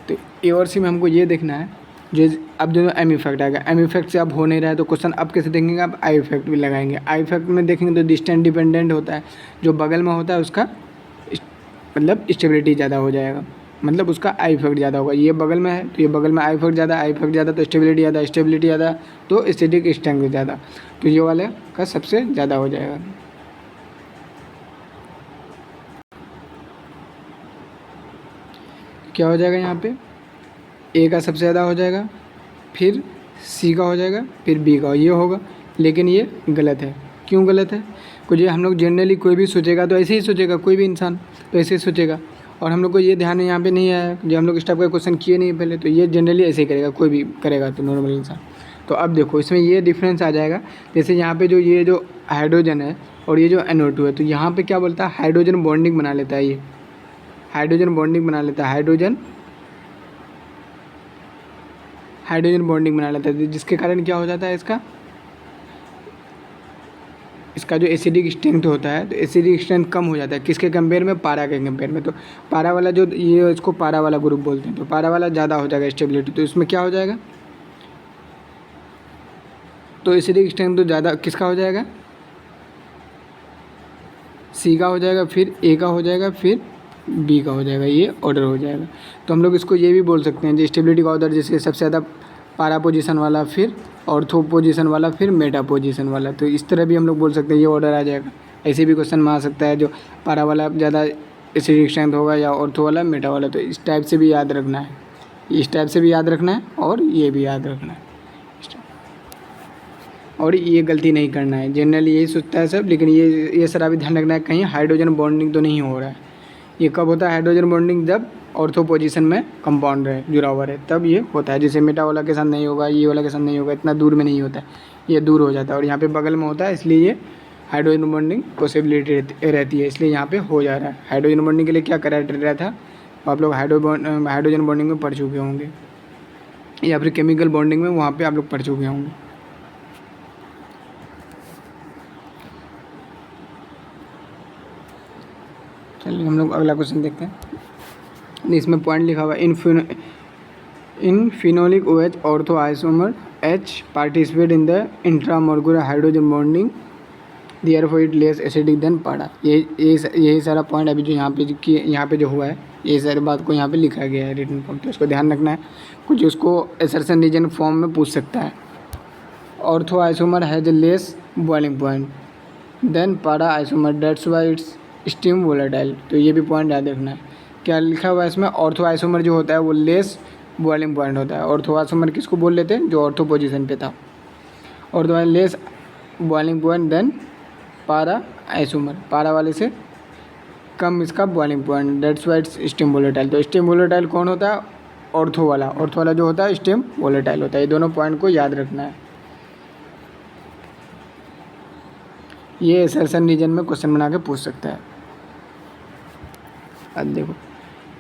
Speaker 1: तो ए और सी में हमको ये देखना है। जो अब जो एम इफेक्ट आएगा, एम इफेक्ट से अब हो नहीं रहा है तो क्वेश्चन अब कैसे देखेंगे, अब आई इफेक्ट भी लगाएंगे। आई इफेक्ट में देखेंगे तो डिस्टेंस डिपेंडेंट होता है, जो बगल में होता है उसका मतलब स्टेबिलिटी ज़्यादा हो जाएगा, मतलब उसका आई इफेक्ट ज़्यादा होगा। ये बगल में है तो ये बगल में आई इफेक्ट ज़्यादा, आई इफेक्ट ज़्यादा तो स्टेबिलिटी ज़्यादा, स्टेबिलिटी ज़्यादा तो एसिडिक स्ट्रेंथ ज़्यादा, तो ये वाले का सबसे ज़्यादा हो जाएगा। क्या हो जाएगा यहाँ पे, ए का सबसे ज़्यादा हो जाएगा, फिर सी का हो जाएगा, फिर बी का ये होगा। लेकिन ये गलत है। क्यों गलत है, कुछ हम लोग जनरली कोई भी सोचेगा तो ऐसे ही सोचेगा, कोई भी इंसान तो ऐसे ही सोचेगा। और हम लोग को ये ध्यान यहाँ पे नहीं आया, जो हम लोग इस टाइप का क्वेश्चन किए नहीं पहले, तो ये जनरली ऐसे ही करेगा, कोई भी करेगा तो नॉर्मल इंसान। तो अब देखो इसमें ये डिफरेंस आ जाएगा। जैसे यहाँ पे ये जो हाइड्रोजन है और ये जो NO2 है, तो यहाँ पे क्या बोलता है, हाइड्रोजन बॉन्डिंग बना लेता है, ये हाइड्रोजन बॉन्डिंग बना लेता है, हाइड्रोजन बॉन्डिंग बना लेता है, जिसके कारण क्या हो जाता है, इसका इसका जो एसिडिक स्ट्रेंथ होता है तो एसिडिक स्ट्रेंथ कम हो जाता है किसके कंपेयर में, पारा के कंपेयर में। तो पारा वाला जो ये इसको पारा वाला ग्रुप बोलते हैं, तो पारा वाला ज़्यादा हो जाएगा स्टेबिलिटी। तो इसमें क्या हो जाएगा, तो एसिडिक स्ट्रेंथ तो ज़्यादा किसका हो जाएगा, सी का हो जाएगा, फिर ए का हो जाएगा, फिर बी का हो जाएगा, ये ऑर्डर हो जाएगा। तो हम लोग इसको ये भी बोल सकते हैं जो स्टेबिलिटी का ऑर्डर जैसे सबसे ज़्यादा पारा पोजीशन वाला, फिर ऑर्थो पोजीशन वाला, फिर मेटा पोजीशन वाला। तो इस तरह भी हम लोग बोल सकते हैं ये ऑर्डर आ जाएगा। ऐसे भी क्वेश्चन में आ सकता है जो पारा वाला ज़्यादा एसिडिक स्ट्रेंथ होगा या ऑर्थो वाला मेटा वाला। तो इस टाइप से भी याद रखना है, इस टाइप से भी याद रखना है और ये भी याद रखना है। और ये गलती नहीं करना है, जनरली यही सोचता है सब, लेकिन ये सारा भी ध्यान रखना है कहीं हाइड्रोजन बॉन्डिंग तो नहीं हो रहा है। ये कब होता है हाइड्रोजन बॉन्डिंग, जब ऑर्थो पोजीशन में कंपाउंड है, जुड़ा हुआ है, तब ये होता है। जैसे मेटा वाला के साथ नहीं होगा, ये वाला के साथ नहीं होगा, इतना दूर में नहीं होता है, ये दूर हो जाता है और यहाँ पे बगल में होता है, इसलिए ये हाइड्रोजन बॉन्डिंग पॉसिबिलिटी रहती है, इसलिए यहाँ पे हो जा रहा है। हाइड्रोजन बॉन्डिंग के लिए क्या क्राइटेरिया था, आप लोग हाइड्रोजन बॉन्डिंग में पढ़ चुके होंगे, या फिर केमिकल बॉन्डिंग में वहाँ पर आप लोग पढ़ चुके होंगे। चलिए हम लोग अगला क्वेश्चन देखते हैं। इसमें पॉइंट लिखा हुआ है in phenolic OH ortho isomer H participate in the intramolecular hydrogen bonding therefore it less acidic than para. यही सारा पॉइंट अभी जो यहाँ पे जो हुआ है, ये सारी बात को यहाँ पे लिखा गया है रिटन फॉर्म। तो इसको ध्यान रखना है, कुछ उसको असर्शन रीजन फॉर्म में पूछ सकता है। Ortho isomer has a less boiling point than para isomer, that's why it's steam volatile. तो ये भी पॉइंट याद रखना है। क्या लिखा हुआ है इसमें, ऑर्थो आइसोमर जो होता है वो लेस बॉइलिंग पॉइंट होता है। ऑर्थो आइसोमर किसको बोल लेते हैं, जो ऑर्थो पोजीशन पे था। Ortho less boiling point than para isomer, para वाले से कम इसका boiling point, that's why it's steam volatile. तो स्टीम वोलेटाइल कौन होता है, ऑर्थो वाला। ऑर्थो वाला जो होता है स्टीम वोलेटाइल होता है। ये दोनों पॉइंट को याद रखना है। ये असर्शन रीजन में क्वेश्चन बना के पूछ सकता है। अब देखो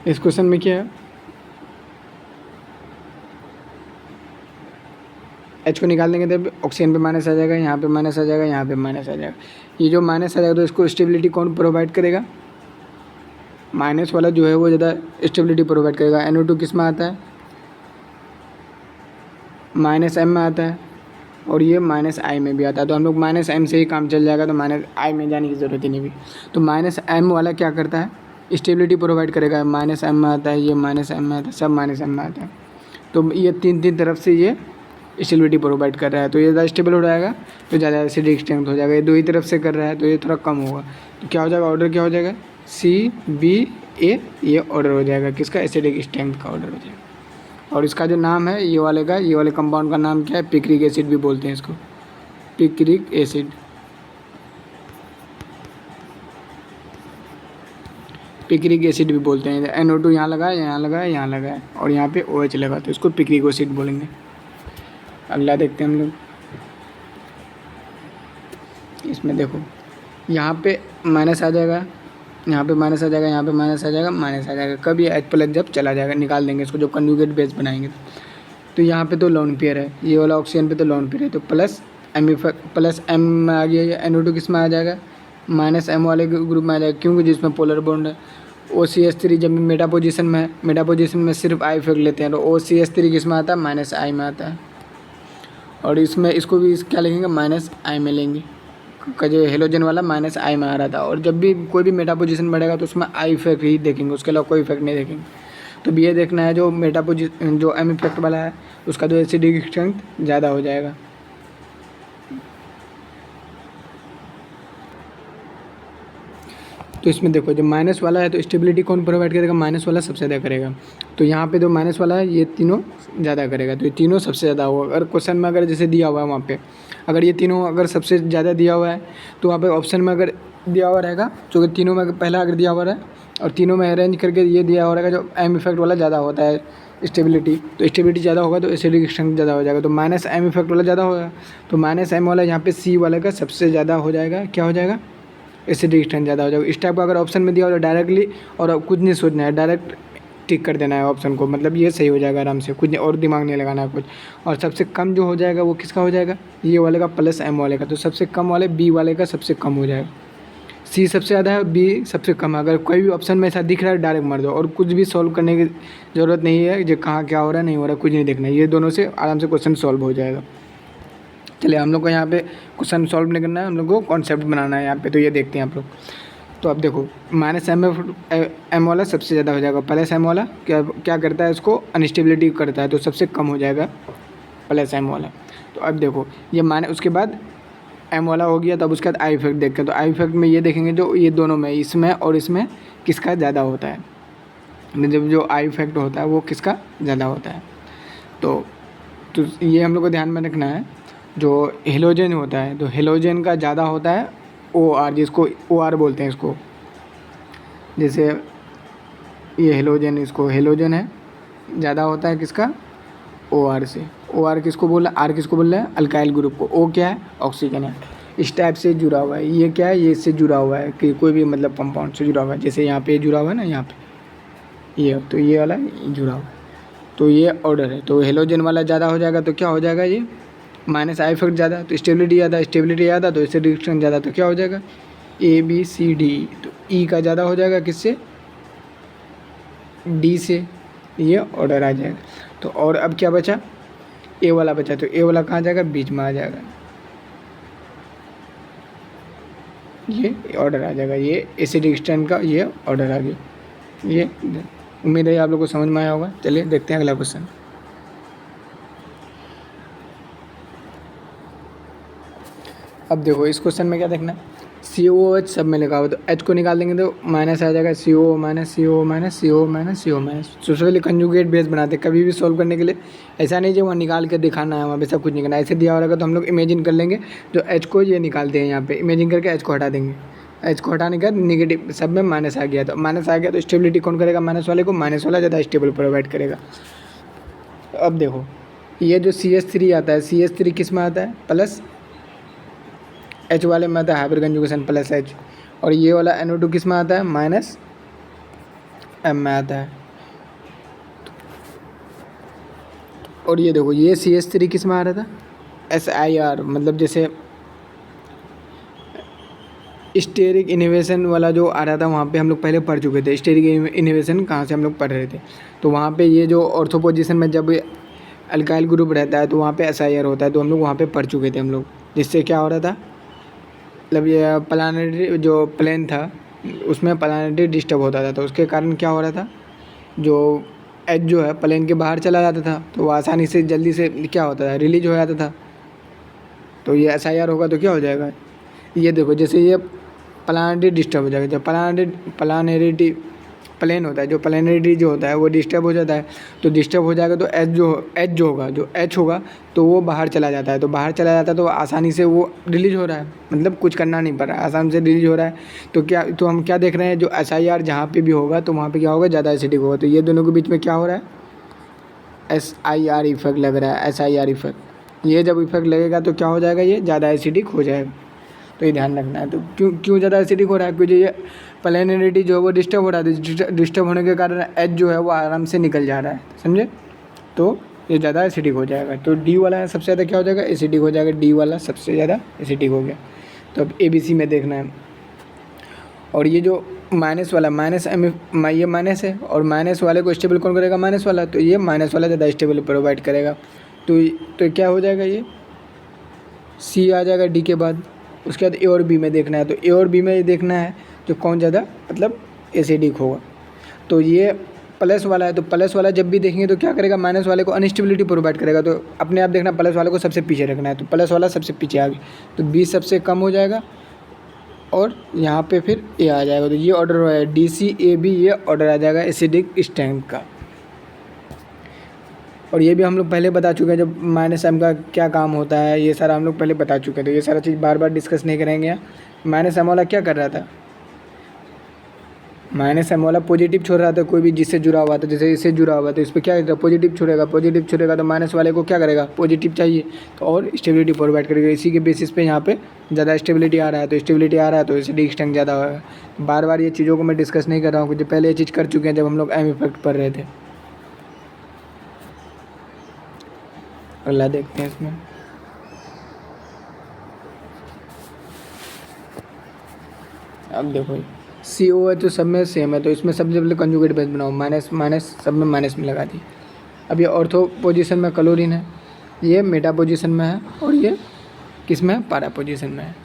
Speaker 1: इस क्वेश्चन में क्या है, H को निकाल देंगे तो ऑक्सीजन पे माइनस आ जाएगा, यहाँ पे माइनस आ जाएगा, यहाँ पे माइनस आ जाएगा। ये जो माइनस आ जाएगा तो इसको स्टेबिलिटी कौन प्रोवाइड करेगा, माइनस वाला जो है वो ज़्यादा स्टेबिलिटी प्रोवाइड करेगा। NO2 किस में आता है, -M में आता है, और ये -I में भी आता है। तो हम लोग -M से ही काम चल जाएगा, तो -I में जाने की ज़रूरत ही नहीं भी। तो -M वाला क्या करता है, स्टेबिलिटी प्रोवाइड करेगा। -M में आता है, ये -M में आता है, सब -M में आता है। तो ये तीन तरफ से ये स्टेबिलिटी प्रोवाइड कर रहा है। तो ये ज़्यादा स्टेबल हो जाएगा, तो ज़्यादा एसिडिक स्ट्रेंथ हो जाएगा। ये दो ही तरफ से कर रहा है तो ये थोड़ा कम होगा। तो क्या हो जाएगा, ऑर्डर क्या हो जाएगा, CBA, ये ऑर्डर हो जाएगा किसका, एसिडिक स्ट्रेंथ का ऑर्डर हो जाएगा। और इसका जो नाम है ये वाले कंपाउंड का नाम क्या है, पिक्रिक एसिड भी बोलते हैं इसको, पिक्रिक एसिड। पिक्रिक एसिड भी बोलते हैं। NO2 यहाँ लगा है, यहाँ लगा है, यहाँ लगा है, और यहाँ पे OH लगा, तो इसको पिक्रिक एसिड बोलेंगे। अगला देखते हैं हम लोग। इसमें देखो यहाँ पे माइनस आ जाएगा, यहाँ पे माइनस आ जाएगा, यहाँ पे माइनस आ जाएगा, माइनस आ जाएगा। कब ये H+ जब चला जाएगा, निकाल देंगे इसको, जो कंजुगेट बेस बनाएंगे। तो यहाँ पे तो लोन पेयर है, ये वाला ऑक्सीजन पे तो लोन पेयर है, तो +M आ गया। ये NO2 किस में आ जाएगा, -M वाले ग्रुप में आ जाएगा, क्योंकि जिसमें पोलर बॉन्ड है। OCH3 जब मेटा पोजीशन में है, मेटा पोजीशन में सिर्फ I इफेक्ट लेते हैं, तो OCH3 किस में आता है, -I में आता है। और इसमें इसको भी क्या लिखेंगे, -I में लेंगे, का जो हेलोजन वाला -I में आ रहा था। और जब भी कोई भी मेटा पोजीशन बढ़ेगा तो उसमें I इफेक्ट ही देखेंगे, उसके अलावा कोई इफेक्ट नहीं देखेंगे। तो ये देखना है जो जो M इफेक्ट वाला है उसका जो एसिडिक स्ट्रेंथ ज़्यादा हो जाएगा। तो इसमें देखो जो माइनस वाला है तो स्टेबिलिटी कौन प्रोवाइड करेगा, माइनस वाला सबसे ज़्यादा करेगा। तो यहाँ पे जो माइनस वाला है ये तीनों ज़्यादा करेगा, तो ये तीनों सबसे ज़्यादा होगा। अगर क्वेश्चन में अगर जैसे दिया हुआ है वहाँ पे, अगर ये तीनों अगर सबसे ज़्यादा दिया हुआ है तो वहाँ पे ऑप्शन में अगर दिया हुआ रहेगा, जो कि तीनों में पहला अगर दिया हुआ है और तीनों में अरेंज करके ये दिया हुआ रहेगा जो M इफेक्ट वाला ज़्यादा होता है स्टेबिलिटी, तो स्टेबिलिटी ज़्यादा होगा तो एसिडिक स्ट्रेंथ ज़्यादा हो जाएगा। तो -M इफेक्ट वाला ज़्यादा होगा, तो -M वाला यहाँ पे C वाले का सबसे ज़्यादा हो जाएगा। क्या हो जाएगा, एसिडिक स्ट्रेंथ ज़्यादा हो जाएगा। इस टाइप का अगर ऑप्शन में दिया हो तो डायरेक्टली, और कुछ नहीं सोचना है, डायरेक्ट टिक कर देना है ऑप्शन को, मतलब ये सही हो जाएगा आराम से, कुछ और दिमाग नहीं लगाना है कुछ। और सबसे कम जो हो जाएगा वो किसका हो जाएगा, ये वाले का प्लस एम वाले का, तो सबसे कम वाले बी वाले का सबसे कम हो जाएगा। सी सबसे ज़्यादा है, बी सबसे कम है। अगर कोई भी ऑप्शन में ऐसा दिख रहा है डायरेक्ट मार दो, और कुछ भी सॉल्व करने की ज़रूरत नहीं है, जो कहाँ क्या हो रहा है नहीं हो रहा है कुछ नहीं देखना है, ये दोनों से आराम से क्वेश्चन सॉल्व हो जाएगा। चलिए हम लोग को यहाँ पे क्वेश्चन सॉल्व नहीं करना है, हम लोग को कॉन्सेप्ट बनाना है यहाँ पे, तो ये देखते हैं आप लोग। तो अब देखो माइनस एम वाला सबसे ज़्यादा हो जाएगा, प्लस एम वाला क्या क्या करता है, इसको अनस्टेबिलिटी करता है, तो सबसे कम हो जाएगा प्लस एम वाला। तो अब देखो ये माने उसके बाद एम वाला हो गया, तब उसके बाद आई इफेक्ट देखते हैं। तो आई इफेक्ट में ये देखेंगे जो ये दोनों में, इसमें और इसमें किसका ज़्यादा होता है, जब जो आई इफेक्ट होता है वो किसका ज़्यादा होता है। तो ये हम लोग को ध्यान में रखना है। जो हेलोजन होता है, तो हेलोजन का ज़्यादा होता है ओ आर, जिसको ओ आर बोलते हैं इसको। जैसे ये हेलोजन, इसको हेलोजन है, ज़्यादा होता है किसका, ओ आर से। ओ आर किसको बोल रहा है, आर किसको बोल रहा है, अल्काइल ग्रुप को। ओ क्या है, ऑक्सीजन है, इस टाइप से जुड़ा हुआ है। ये क्या है, ये इससे जुड़ा हुआ है कि कोई भी मतलब कंपाउंड से जुड़ा हुआ है। जैसे यहाँ पे जुड़ा हुआ है ना, यहाँ पे ये, तो ये वाला जुड़ा हुआ है, तो ये ऑर्डर है। तो हेलोजन वाला ज़्यादा हो जाएगा तो क्या हो जाएगा, ये माइनस आई इफेक्ट ज़्यादा, तो स्टेबिलिटी ज़्यादा, स्टेबिलिटी ज़्यादा तो इससे रिडक्शन ज़्यादा, तो क्या हो जाएगा ए बी सी डी। तो ई का ज़्यादा हो जाएगा किससे, डी से, ये ऑर्डर आ जाएगा। तो और अब क्या बचा, ए वाला बचा, तो ए वाला कहाँ जाएगा, बीच में आ जाएगा, ये ऑर्डर आ जाएगा। ये एसिडिक स्ट्रेंथ का ये ऑर्डर आ गया। ये उम्मीद है आप लोग को समझ में आया होगा। चलिए देखते हैं अगला क्वेश्चन। अब देखो इस क्वेश्चन में क्या देखना है, COOH सब में लिखा हुआ, तो H को निकाल देंगे तो माइनस आ जाएगा, CO minus CO minus CO minus CO minus. सबसे पहले कंजुगेट बेस बनाते हैं कभी भी सॉल्व करने के लिए। ऐसा नहीं जो वहाँ निकाल के दिखाना है, वहाँ पे सब कुछ नहीं करना। ऐसे दिया होगा तो हम लोग इमेजिन कर लेंगे, जो H को ये निकालते हैं यहाँ पे, इमेजिन करके H को हटा देंगे। H को हटाने के बाद निगेटिव सब में माइनस आ गया, तो माइनस आ गया तो स्टेबिलिटी कौन करेगा, माइनस वाले को, माइनस वाला ज़्यादा स्टेबल प्रोवाइड करेगा। अब देखो ये जो CH3 आता है, CH3 किस में आता है, प्लस H वाले में आता है हाइपर कंजुगेशन प्लस H, और ये वाला NO2 किस में आता है, माइनस M में आता है। और ये देखो ये CH3 किस में आ रहा था, SIR, मतलब जैसे स्टेरिक इन्हिबिशन वाला जो आ रहा था, वहाँ पे हम लोग पहले पढ़ चुके थे। स्टेरिक इन्हिबिशन कहाँ से हम लोग पढ़ रहे थे, तो वहाँ पे ये जो ऑर्थो पोजीशन में जब अल्काइल ग्रुप रहता है तो वहाँ पे SIR होता है, तो हम लोग वहाँ पे पढ़ चुके थे हम लोग। जिससे क्या हो रहा था, मतलब ये प्लानेटरी जो प्लेन था उसमें प्लानेटरी डिस्टर्ब होता था, तो उसके कारण क्या हो रहा था, जो एच जो है प्लेन के बाहर चला जाता था, तो वो आसानी से जल्दी से क्या होता था, रिलीज हो जाता था। तो ये SIR होगा तो क्या हो जाएगा, ये देखो जैसे ये प्लानेटरी डिस्टर्ब हो जाएगा। जब प्लानेटरी प्लेन होता है, जो प्लानेटरी जो होता है वो डिस्टर्ब हो जाता है, तो डिस्टर्ब हो जाएगा तो एच होगा तो वो बाहर चला जाता है। तो बाहर चला जाता है तो आसानी से वो रिलीज हो रहा है, मतलब कुछ करना नहीं पड़ रहा है, आसानी से रिलीज हो रहा है। तो हम क्या देख रहे हैं, जो SIR जहाँ पे भी होगा तो वहाँ पे क्या होगा, ज़्यादा एसिडिक होगा। तो ये दोनों के बीच में क्या हो रहा है, SIR इफेक्ट लग रहा है, SIR इफेक्ट। ये जब इफेक्ट लगेगा तो क्या हो जाएगा, ये ज़्यादा एसिडिक हो जाएगा। तो ये ध्यान रखना है। तो क्यों ज़्यादा एसिडिक हो रहा है, क्योंकि ये प्लेनरिटी जो है वो डिस्टर्ब हो रहा है, डिस्टर्ब होने के कारण एच जो है वो आराम से निकल जा रहा है, समझे, तो ये ज़्यादा एसिडिक हो जाएगा। तो डी वाला सबसे ज़्यादा क्या हो जाएगा, एसिडिक हो जाएगा, डी वाला सबसे ज़्यादा एसिडिक हो गया। तो अब ABC में देखना है। और ये जो माइनस वाला, ये माइनस है, और माइनस वाले को स्टेबल कौन करेगा, माइनस वाला, तो ये माइनस वाला ज़्यादा स्टेबल प्रोवाइड करेगा। तो क्या हो जाएगा, ये C आ जाएगा D के बाद। उसके बाद A और B में देखना है, तो A और B में ये देखना है जो कौन ज़्यादा मतलब एसिडिक होगा। तो ये प्लस वाला है, तो प्लस वाला जब भी देखेंगे तो क्या करेगा, माइनस वाले को अनस्टेबिलिटी प्रोवाइड करेगा। तो अपने आप देखना प्लस वाले को सबसे पीछे रखना है, तो प्लस वाला सबसे पीछे आ गया, तो B सबसे कम हो जाएगा, और यहाँ पे फिर A आ जाएगा। तो ये ऑर्डर है DCAB, ये ऑर्डर आ जाएगा एसिडिक स्ट्रेंथ का। और ये भी हम लोग पहले बता चुके हैं, जब माइनस M का क्या काम होता है, ये सारा हम लोग पहले बता चुके हैं। तो ये सारा चीज़ बार बार डिस्कस नहीं करेंगे। माइनस M वाला क्या कर रहा था, माइनस एम वाला पॉजिटिव छोड़ रहा था, कोई भी जिससे जुड़ा हुआ था, जैसे इससे जुड़ा हुआ था, इस पर क्या करेगा, पॉजिटिव छोड़ेगा तो माइनस वाले को क्या करेगा, पॉजिटिव चाहिए तो और स्टेबिलिटी प्रोवाइड करेगा। इसी के बेसिस पे यहाँ पे ज़्यादा स्टेबिलिटी आ रहा है, तो स्टेबिलिटी आ रहा है तो एसिडिक स्ट्रेंथ ज़्यादा होगा। बार बार ये चीज़ों को मैं डिस्कस नहीं कर रहा हूँ, क्योंकि पहले ये चीज़ कर चुके हैं जब हम लोग एम इफेक्ट पढ़ रहे थे। अगला देखते हैं इसमें, अब देखो CO है तो सब में सेम है, तो इसमें सबसे पहले कंजुगेट बेस बनाओ, माइनस माइनस सब में माइनस में लगा दी। अब ये ऑर्थो पोजीशन में क्लोरीन है, ये मेटा पोजीशन में है, और ये किस में है, पारा पोजीशन में है।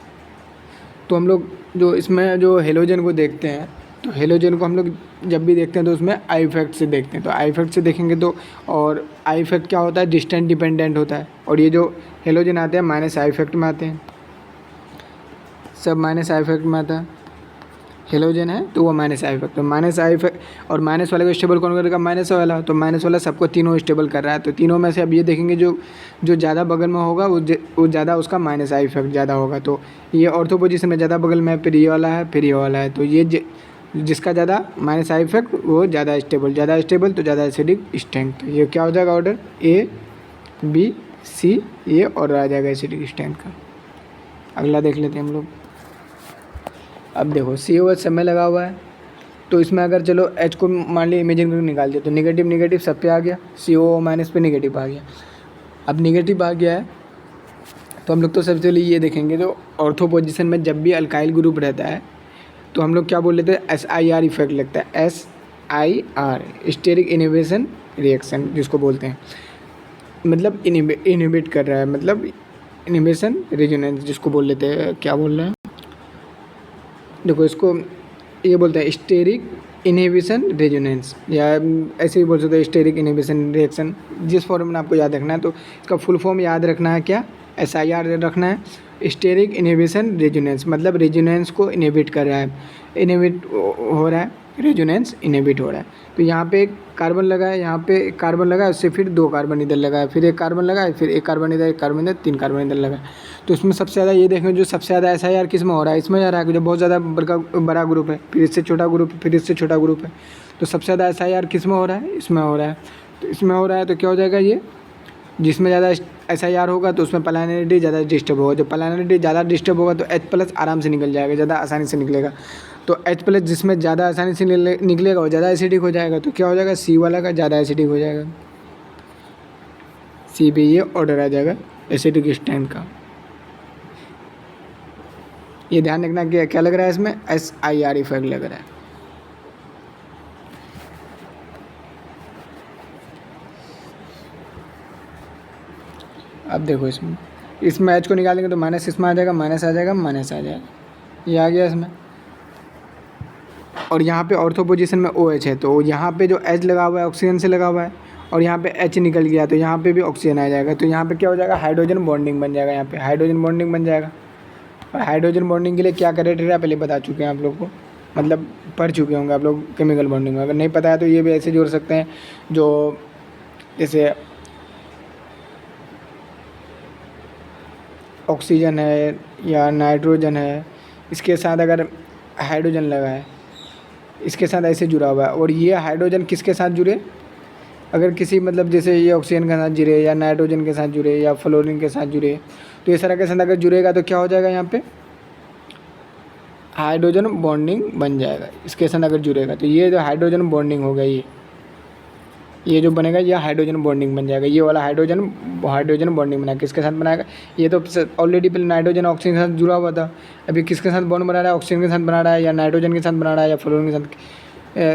Speaker 1: तो हम लोग जो इसमें जो हेलोजन को देखते हैं, तो हेलोजन को हम लोग जब भी देखते हैं तो उसमें आई इफेक्ट से देखते हैं। तो आई इफेक्ट से देखेंगे तो, और आई इफेक्ट क्या होता है, डिस्टेंस डिपेंडेंट होता है, और ये जो हेलोजन आते हैं माइनस आई इफेक्ट में आते हैं, सब माइनस आई इफेक्ट में आता है। हेलोजन है तो वो माइनस आई इफेक्ट, तो माइनस आई इफेक्ट, और माइनस वाले को स्टेबल कौन करेगा, माइनस वाला, तो माइनस वाला सबको तीनों स्टेबल कर रहा है। तो तीनों में से अब ये देखेंगे जो ज़्यादा बगल में होगा वो ज़्यादा उसका माइनस आई इफेक्ट ज़्यादा होगा। तो ये ऑर्थो पोजीशन में ज़्यादा बगल में है, फिर ये वाला है, फिर ये वाला है, तो ये जिसका ज़्यादा माइनस आई इफेक्ट वो ज़्यादा स्टेबल तो ज़्यादा एसिडिक स्ट्रेंथ। तो ये क्या हो जाएगा ऑर्डर, A B C, ये ऑर्डर आ जाएगा एसिडिक स्ट्रेंथ का। अगला देख लेते हैं हम लोग। अब देखो COH सब में लगा हुआ है, तो इसमें अगर चलो H को मान लिया इमेजिन करके निकाल दिया, तो निगेटिव सब पे आ गया, CO माइनस पे निगेटिव आ गया। अब निगेटिव आ गया है तो हम लोग तो सबसे पहले ये देखेंगे, जो ऑर्थो पोजीशन में जब भी अल्काइल ग्रुप रहता है तो हम लोग क्या बोल लेते हैं, SIR इफेक्ट लगता है, SIR स्टेरिक इनहिबिशन रिएक्शन जिसको बोलते हैं, मतलब इनहिबिट कर रहा है, मतलब इनहिबिशन रेजोनेंस जिसको बोल लेते हैं, क्या बोल रहे हैं, देखो इसको ये बोलते हैं स्टेरिक इनहिबिशन रेजोनेंस, या ऐसे ही बोल सकते हैं स्टेरिक इनहिबिशन रिएक्शन। जिस फॉर्म में आपको याद रखना है, तो इसका फुल फॉर्म याद रखना है, क्या, SIR रखना है, स्टेरिक इनहिबिशन रेजोनेंस, मतलब रेजोनेंस को इनहिबिट कर रहा है, इनहिबिट हो रहा है, रेजोनेंस इनहिबिट हो रहा है। तो यहाँ पे एक कार्बन लगा है, यहाँ पे एक कार्बन लगा है, उससे फिर 2 कार्बन इधर लगा है, फिर एक कार्बन लगा है, फिर एक कार्बन इधर, एक कार्बन इधर, 3 कार्बन इधर लगा है। तो इसमें सबसे ज़्यादा ये देखेंगे जो सबसे ज़्यादा SIR किस में हो रहा है, इसमें जा रहा है, जो बहुत ज़्यादा बड़ा ग्रुप है, फिर इससे छोटा ग्रुप, फिर इससे छोटा ग्रुप है, तो सबसे ज़्यादा SIR किस में हो रहा है, इसमें हो रहा है। तो इसमें हो रहा है तो क्या हो जाएगा, ये जिसमें ज़्यादा SIR होगा तो उसमें प्लानरिटी ज़्यादा डिस्टर्ब होगा, जो प्लानरिटी ज़्यादा डिस्टर्ब होगा तो H+ आराम से निकल जाएगा, ज़्यादा आसानी से निकलेगा। तो H+ जिसमें ज़्यादा आसानी से निकलेगा वो ज़्यादा एसिडिक हो जाएगा, तो क्या हो जाएगा, C वाला का ज़्यादा एसिडिक हो जाएगा, C पे ये ऑर्डर आ जाएगा एसिडिक स्ट्रेंथ का। ये ध्यान रखना कि क्या लग रहा है इसमें, SIR इफेक्ट लग रहा है। अब देखो इसमें H को निकालेंगे तो माइनस इसमें आ जाएगा, माइनस आ जाएगा, माइनस आ जाएगा, ये आ गया इसमें। और यहाँ पे ऑर्थो पोजीशन में OH है, तो यहाँ पे जो H लगा हुआ है ऑक्सीजन से लगा हुआ है, और यहाँ पे H निकल गया तो यहाँ पे भी ऑक्सीजन आ जाएगा, तो यहाँ पे क्या हो जाएगा, हाइड्रोजन बॉन्डिंग बन जाएगा, यहाँ पे हाइड्रोजन बॉन्डिंग बन जाएगा। और हाइड्रोजन बॉन्डिंग के लिए क्या क्राइटेरिया पहले बता चुके हैं आप लोग को, मतलब पढ़ चुके होंगे आप लोग केमिकल बॉन्डिंग में। अगर नहीं पता है तो ये भी ऐसे जोड़ सकते हैं, जो जैसे ऑक्सीजन है या नाइट्रोजन है, इसके साथ अगर हाइड्रोजन लगा है, इसके साथ ऐसे जुड़ा हुआ है, और ये हाइड्रोजन किसके साथ जुड़े, अगर किसी मतलब जैसे ये ऑक्सीजन के साथ जुड़े या नाइट्रोजन के साथ जुड़े या फ्लोरीन के साथ जुड़े, तो इस तरह के साथ अगर जुड़ेगा तो क्या हो जाएगा, यहाँ पे हाइड्रोजन बॉन्डिंग बन जाएगा। इसके साथ अगर जुड़ेगा तो ये जो हाइड्रोजन बॉन्डिंग होगा, ये जो बनेगा ये हाइड्रोजन बॉन्डिंग बन जाएगा। ये वाला हाइड्रोजन बॉन्डिंग बना किसके साथ बनाएगा, ये तो ऑलरेडी पहले नाइट्रोजन ऑक्सीजन के साथ जुड़ा हुआ था, अभी किसके साथ बॉन्ड बना रहा है, ऑक्सीजन के साथ बना रहा है, या नाइट्रोजन के साथ बना रहा है, या फ्लोरीन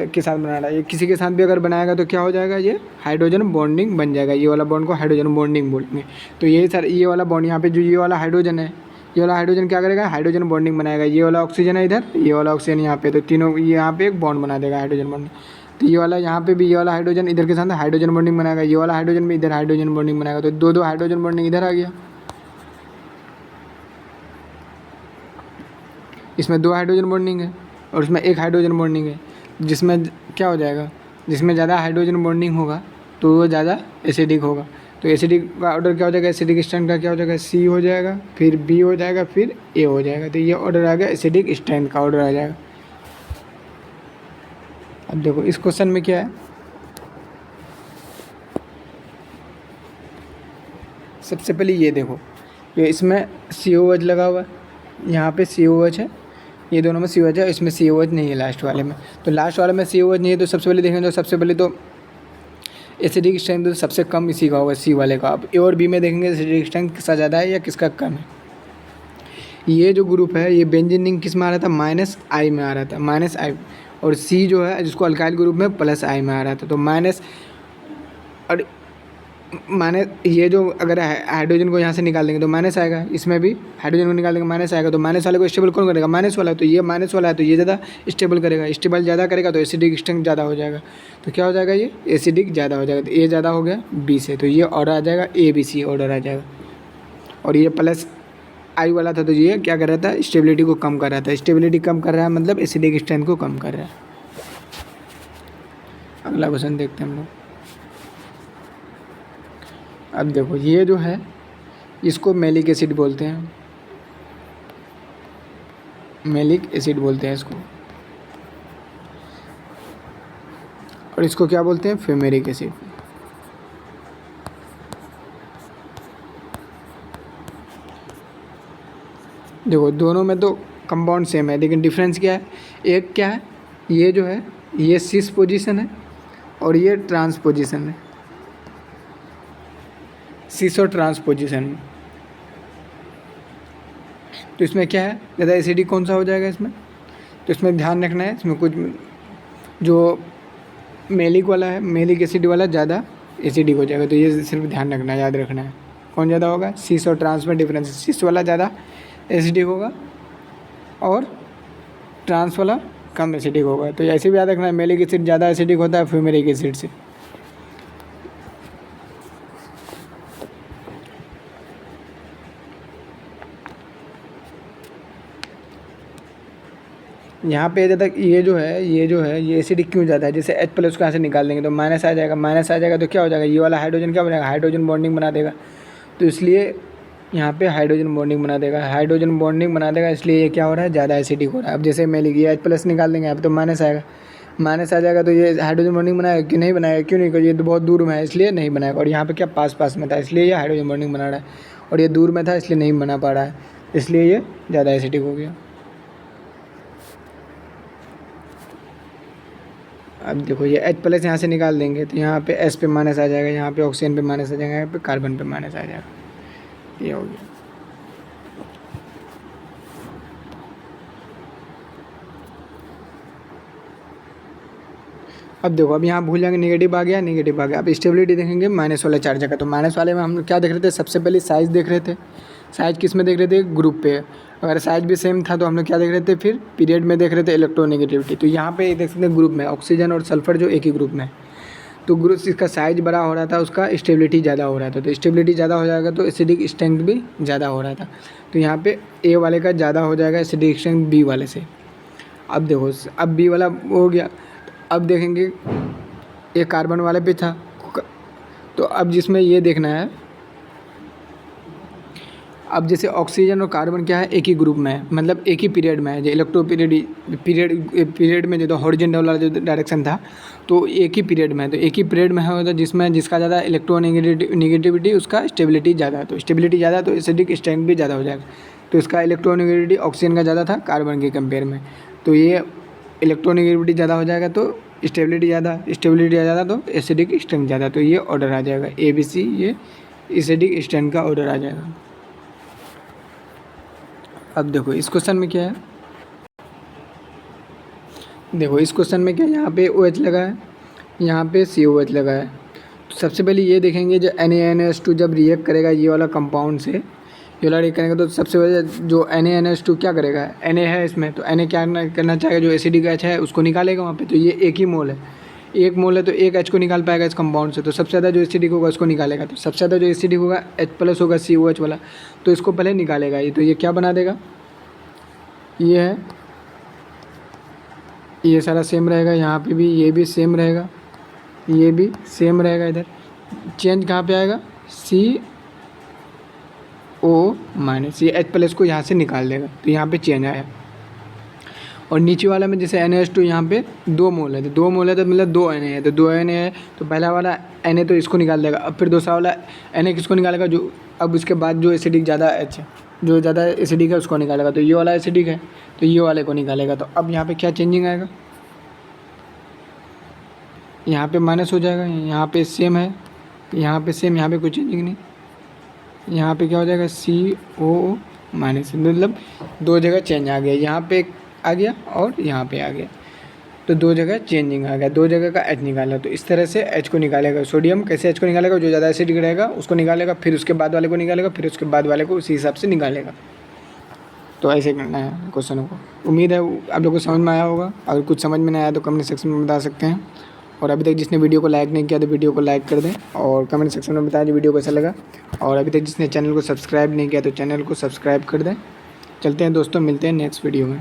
Speaker 1: के साथ बना रहा है। ये किसी के साथ भी अगर बनाएगा तो क्या हो जाएगा, ये हाइड्रोजन बॉन्डिंग बन जाएगा। ये वाला बॉन्ड को हाइड्रोजन बॉन्डिंग बोलेंगे। तो ये सर ये वाला बॉन्ड यहाँ पे जो ये वाला हाइड्रोजन है, ये वाला हाइड्रोजन क्या करेगा, हाइड्रोजन बॉन्डिंग बनाएगा। ये वाला ऑक्सीजन है इधर, ये वाला ऑक्सीजन यहाँ पे, तो तीनों यहाँ पे एक बॉन्ड बना देगा हाइड्रोजन बॉन्डिंग। तो ये वाला यहाँ पे भी ये वाला हाइड्रोजन इधर के साथ हाइड्रोजन बॉन्डिंग बनाएगा, ये वाला हाइड्रोजन भी इधर हाइड्रोजन बॉन्डिंग बनाएगा। तो दो हाइड्रोजन बॉन्डिंग इधर आ गया, इसमें 2 हाइड्रोजन बॉन्डिंग है और इसमें 1 हाइड्रोजन बॉन्डिंग है। जिसमें क्या हो जाएगा, जिसमें ज़्यादा हाइड्रोजन बॉन्डिंग होगा तो वो ज़्यादा एसिडिक होगा। तो एसिडिक का ऑर्डर क्या हो जाएगा, एसिडिक स्ट्रेंथ का क्या हो जाएगा, C हो जाएगा, फिर B हो जाएगा, फिर A हो जाएगा। तो ये ऑर्डर आ गया एसिडिक स्ट्रेंथ का ऑर्डर आ जाएगा। अब देखो इस क्वेश्चन में क्या है, सबसे पहले ये देखो, ये इसमें COH लगा हुआ है, यहाँ पे COH है, ये दोनों में COH है, इसमें COH नहीं है लास्ट वाले में। तो लास्ट वाले में COH नहीं है तो सबसे पहले देखेंगे, तो सबसे पहले तो एसिडिक स्ट्रेंथ तो सबसे कम इसी का होगा, C वाले का। अब A और B में देखेंगे एसिडिक स्ट्रेंथ किसका ज़्यादा है या किसका कम है। ये जो ग्रुप है ये बेंजीन रिंग किस में आ रहा था, -I में आ रहा था, -I, और C जो है जिसको अल्काइल ग्रुप में +I में आ रहा था। तो माइनस और माइनस, ये जो अगर हाइड्रोजन को यहाँ से निकाल देंगे तो माइनस आएगा, इसमें भी हाइड्रोजन को निकाल देंगे माइनस आएगा। तो माइनस वाले को स्टेबल कौन करेगा, माइनस वाला। तो ये माइनस वाला है तो ये ज़्यादा स्टेबल करेगा, स्टेबल ज़्यादा करेगा तो एसिडिक स्ट्रेंथ ज़्यादा हो जाएगा। तो क्या हो जाएगा, ये एसिडिक ज़्यादा हो जाएगा। तो ए ज़्यादा हो गया B से, तो ये ऑर्डर आ जाएगा ABC ऑर्डर आ जाएगा। और ये +I वाला था तो ये क्या कर रहा था, स्टेबिलिटी को कम कर रहा था। स्टेबिलिटी कम कर रहा है मतलब एसिडिक स्ट्रेंथ को कम कर रहा है। अगला क्वेश्चन देखते हैं हम लोग। अब देखो ये जो है इसको मैलिक एसिड बोलते हैं, मैलिक एसिड बोलते हैं इसको, और इसको क्या बोलते हैं, फ्यूमेरिक एसिड। देखो दोनों में तो कंपाउंड सेम है लेकिन डिफरेंस क्या है, एक क्या है, ये जो है ये सिस पोजीशन है और ये ट्रांस पोजीशन है, सिस और ट्रांस पोजीशन। तो इसमें क्या है, ज़्यादा एसिडिक कौन सा हो जाएगा इसमें, तो इसमें ध्यान रखना है, इसमें कुछ जो मैलिक वाला है, मैलिक एसिड वाला ज़्यादा एसिडिक हो जाएगा। तो ये सिर्फ ध्यान रखना है, याद रखना है कौन ज़्यादा होगा, सिस और ट्रांस में डिफरेंस है। सिस वाला ज़्यादा एसिडिक होगा और ट्रांस वाला कम एसिडिक होगा। तो ऐसे भी याद रखना है, मैलिक एसिड ज़्यादा एसिडिक होता है फ्यूमेरिक एसिड से। यहाँ पे ज़्यादा ये जो है ये एसिडिक क्यों ज़्यादा है, जैसे H+ को यहाँ से निकाल देंगे तो माइनस आ जाएगा, माइनस आ जाएगा तो क्या हो जाएगा, ये वाला हाइड्रोजन क्या बनेगा, हाइड्रोजन बॉन्डिंग बना देगा। तो इसलिए यहाँ पे हाइड्रोजन बॉन्डिंग बना देगा, हाइड्रोजन बॉन्डिंग बना देगा, इसलिए ये क्या हो रहा है, ज़्यादा एसिडिक हो रहा है। अब जैसे मैं लिखिए H+ निकाल देंगे अब तो माइनस आएगा, माइनस आ जाएगा तो ये हाइड्रोजन बॉन्डिंग बनाएगा कि नहीं बनाएगा, क्यों नहीं, क्योंकि ये तो बहुत दूर में है इसलिए नहीं बनाएगा। और यहाँ पे क्या पास पास में था इसलिए ये हाइड्रोजन बॉन्डिंग बना रहा है, और ये दूर में था इसलिए नहीं बना पा रहा है, इसलिए ये ज़्यादा एसिडिक हो गया। अब देखो ये H+ यहाँ से निकाल देंगे तो यहाँ पे S पे माइनस आ जाएगा, यहाँ पे ऑक्सीजन पे माइनस आ जाएगा, यहाँ पे कार्बन पे माइनस आ जाएगा, ये हो गया। अब देखो अब यहाँ भूल जाएंगे, नेगेटिव आ गया, नेगेटिव आ गया। अब स्टेबिलिटी देखेंगे माइनस वाला चार्ज का, तो माइनस वाले में हम लोग क्या देख रहे थे, सबसे पहले साइज़ देख रहे थे। साइज किस में देख रहे थे, ग्रुप पे। अगर साइज भी सेम था तो हम लोग क्या देख रहे थे, फिर पीरियड में देख रहे थे इलेक्ट्रोनेगेटिविटी। तो यहाँ पे देख सकते हैं ग्रुप में ऑक्सीजन और सल्फर जो एक ही ग्रुप में है, तो ग्रुप इसका साइज बड़ा हो रहा था, उसका स्टेबिलिटी ज़्यादा हो रहा था। तो स्टेबिलिटी ज़्यादा हो जाएगा तो एसिडिक स्ट्रेंथ भी ज़्यादा हो रहा था। तो यहाँ पे ए वाले का ज़्यादा हो जाएगा एसिडिक स्ट्रेंथ बी वाले से। अब देखो अब बी वाला हो गया, अब देखेंगे ये कार्बन वाले पे था, तो अब जिसमें ये देखना है, अब जैसे ऑक्सीजन और कार्बन क्या है, एक ही ग्रुप में है, मतलब एक ही पीरियड में है। जो इलेक्ट्रो पीरियड में जो हॉरिजॉन्टल वाला जो डायरेक्शन था तो एक ही पीरियड में है, तो एक ही पीरियड में है, तो जिसमें जिसका ज़्यादा इलेक्ट्रोनेगेटिविटी उसका स्टेबिलिटी ज़्यादा है। तो स्टेबिलिटी ज़्यादा तो एसिडिक स्ट्रेंथ भी ज़्यादा हो जाएगा। तो इसका इलेक्ट्रोनेगेटिविटी ऑक्सीजन का ज़्यादा था कार्बन के कंपेयर में, तो ये इलेक्ट्रोनेगेटिविटी ज़्यादा हो जाएगा तो स्टेबिलिटी ज़्यादा तो एसिडिक स्ट्रेंथ ज़्यादा, तो ये ऑर्डर आ जाएगा ABC, ये एसिडिक स्ट्रेंथ का ऑर्डर आ जाएगा। अब देखो इस क्वेश्चन में क्या है, देखो इस क्वेश्चन में क्या है, यहाँ पे OH लगा है, यहाँ पे COH लगा है। तो सबसे पहले ये देखेंगे जो NaNH2 जब रिएक्ट करेगा ये वाला कंपाउंड से, ये वाला रिएक्ट करेंगे तो सबसे पहले जो NaNH2 क्या करेगा, Na है इसमें, तो Na क्या करना चाहेगा, जो एसिडिक H है उसको निकालेगा वहाँ पे। तो ये एक ही मोल है, एक मोल है तो एक H को निकाल पाएगा इस कंपाउंड से, तो सबसे ज़्यादा जो एसिडिक होगा उसको निकालेगा। तो सबसे ज़्यादा जो एसिडिक होगा H+ होगा COH वाला, तो इसको पहले निकालेगा ये। तो ये क्या बना देगा, ये है, ये सारा सेम रहेगा, यहाँ पे भी ये भी सेम रहेगा, ये भी सेम रहेगा। इधर चेंज कहाँ पे आएगा, CO-, ये H+ को यहाँ से निकाल देगा, तो यहाँ पे चेंज आया। और नीचे वाला में जैसे NaH2 यहाँ पे 2 मोल है, तो 2 मोल है तो मतलब 2 Na है, तो 2 Na है तो पहला वाला Na तो इसको निकाल देगा। अब फिर दूसरा वाला Na किसको निकालेगा, जो अब उसके बाद जो एसिडिक ज़्यादा H है, जो ज़्यादा एसिडिक है उसको निकालेगा, तो ये वाला एसिडिक है तो ये वाले को निकालेगा। तो अब यहाँ पे क्या चेंजिंग आएगा, यहाँ पे माइनस हो जाएगा, यहाँ पे सेम है, यहाँ पे सेम, यहाँ पे कोई चेंजिंग नहीं, यहाँ पे क्या हो जाएगा CO माइनस, मतलब 2 जगह चेंज आ गया, यहाँ पे आ गया और यहाँ पे आ गया, तो 2 जगह चेंजिंग आ गया, 2 जगह का H निकाला। तो इस तरह से H को निकालेगा। सोडियम कैसे H को निकालेगा, जो ज़्यादा एसिडिक रहेगा उसको निकालेगा, फिर उसके बाद वाले को निकालेगा, फिर उसके बाद वाले को उसी हिसाब से निकालेगा। तो ऐसे करना है क्वेश्चनों को। उम्मीद है आप लोगों को समझ में आया होगा। अगर कुछ समझ में नहीं आया तो कमेंट सेक्शन में बता सकते हैं। और अभी तक जिसने वीडियो को लाइक नहीं किया तो वीडियो को लाइक कर दें और कमेंट सेक्शन में बताएं जो वीडियो कैसा लगा। और अभी तक जिसने चैनल को सब्सक्राइब नहीं किया तो चैनल को सब्सक्राइब कर दें। चलते हैं दोस्तों, मिलते हैं नेक्स्ट वीडियो में।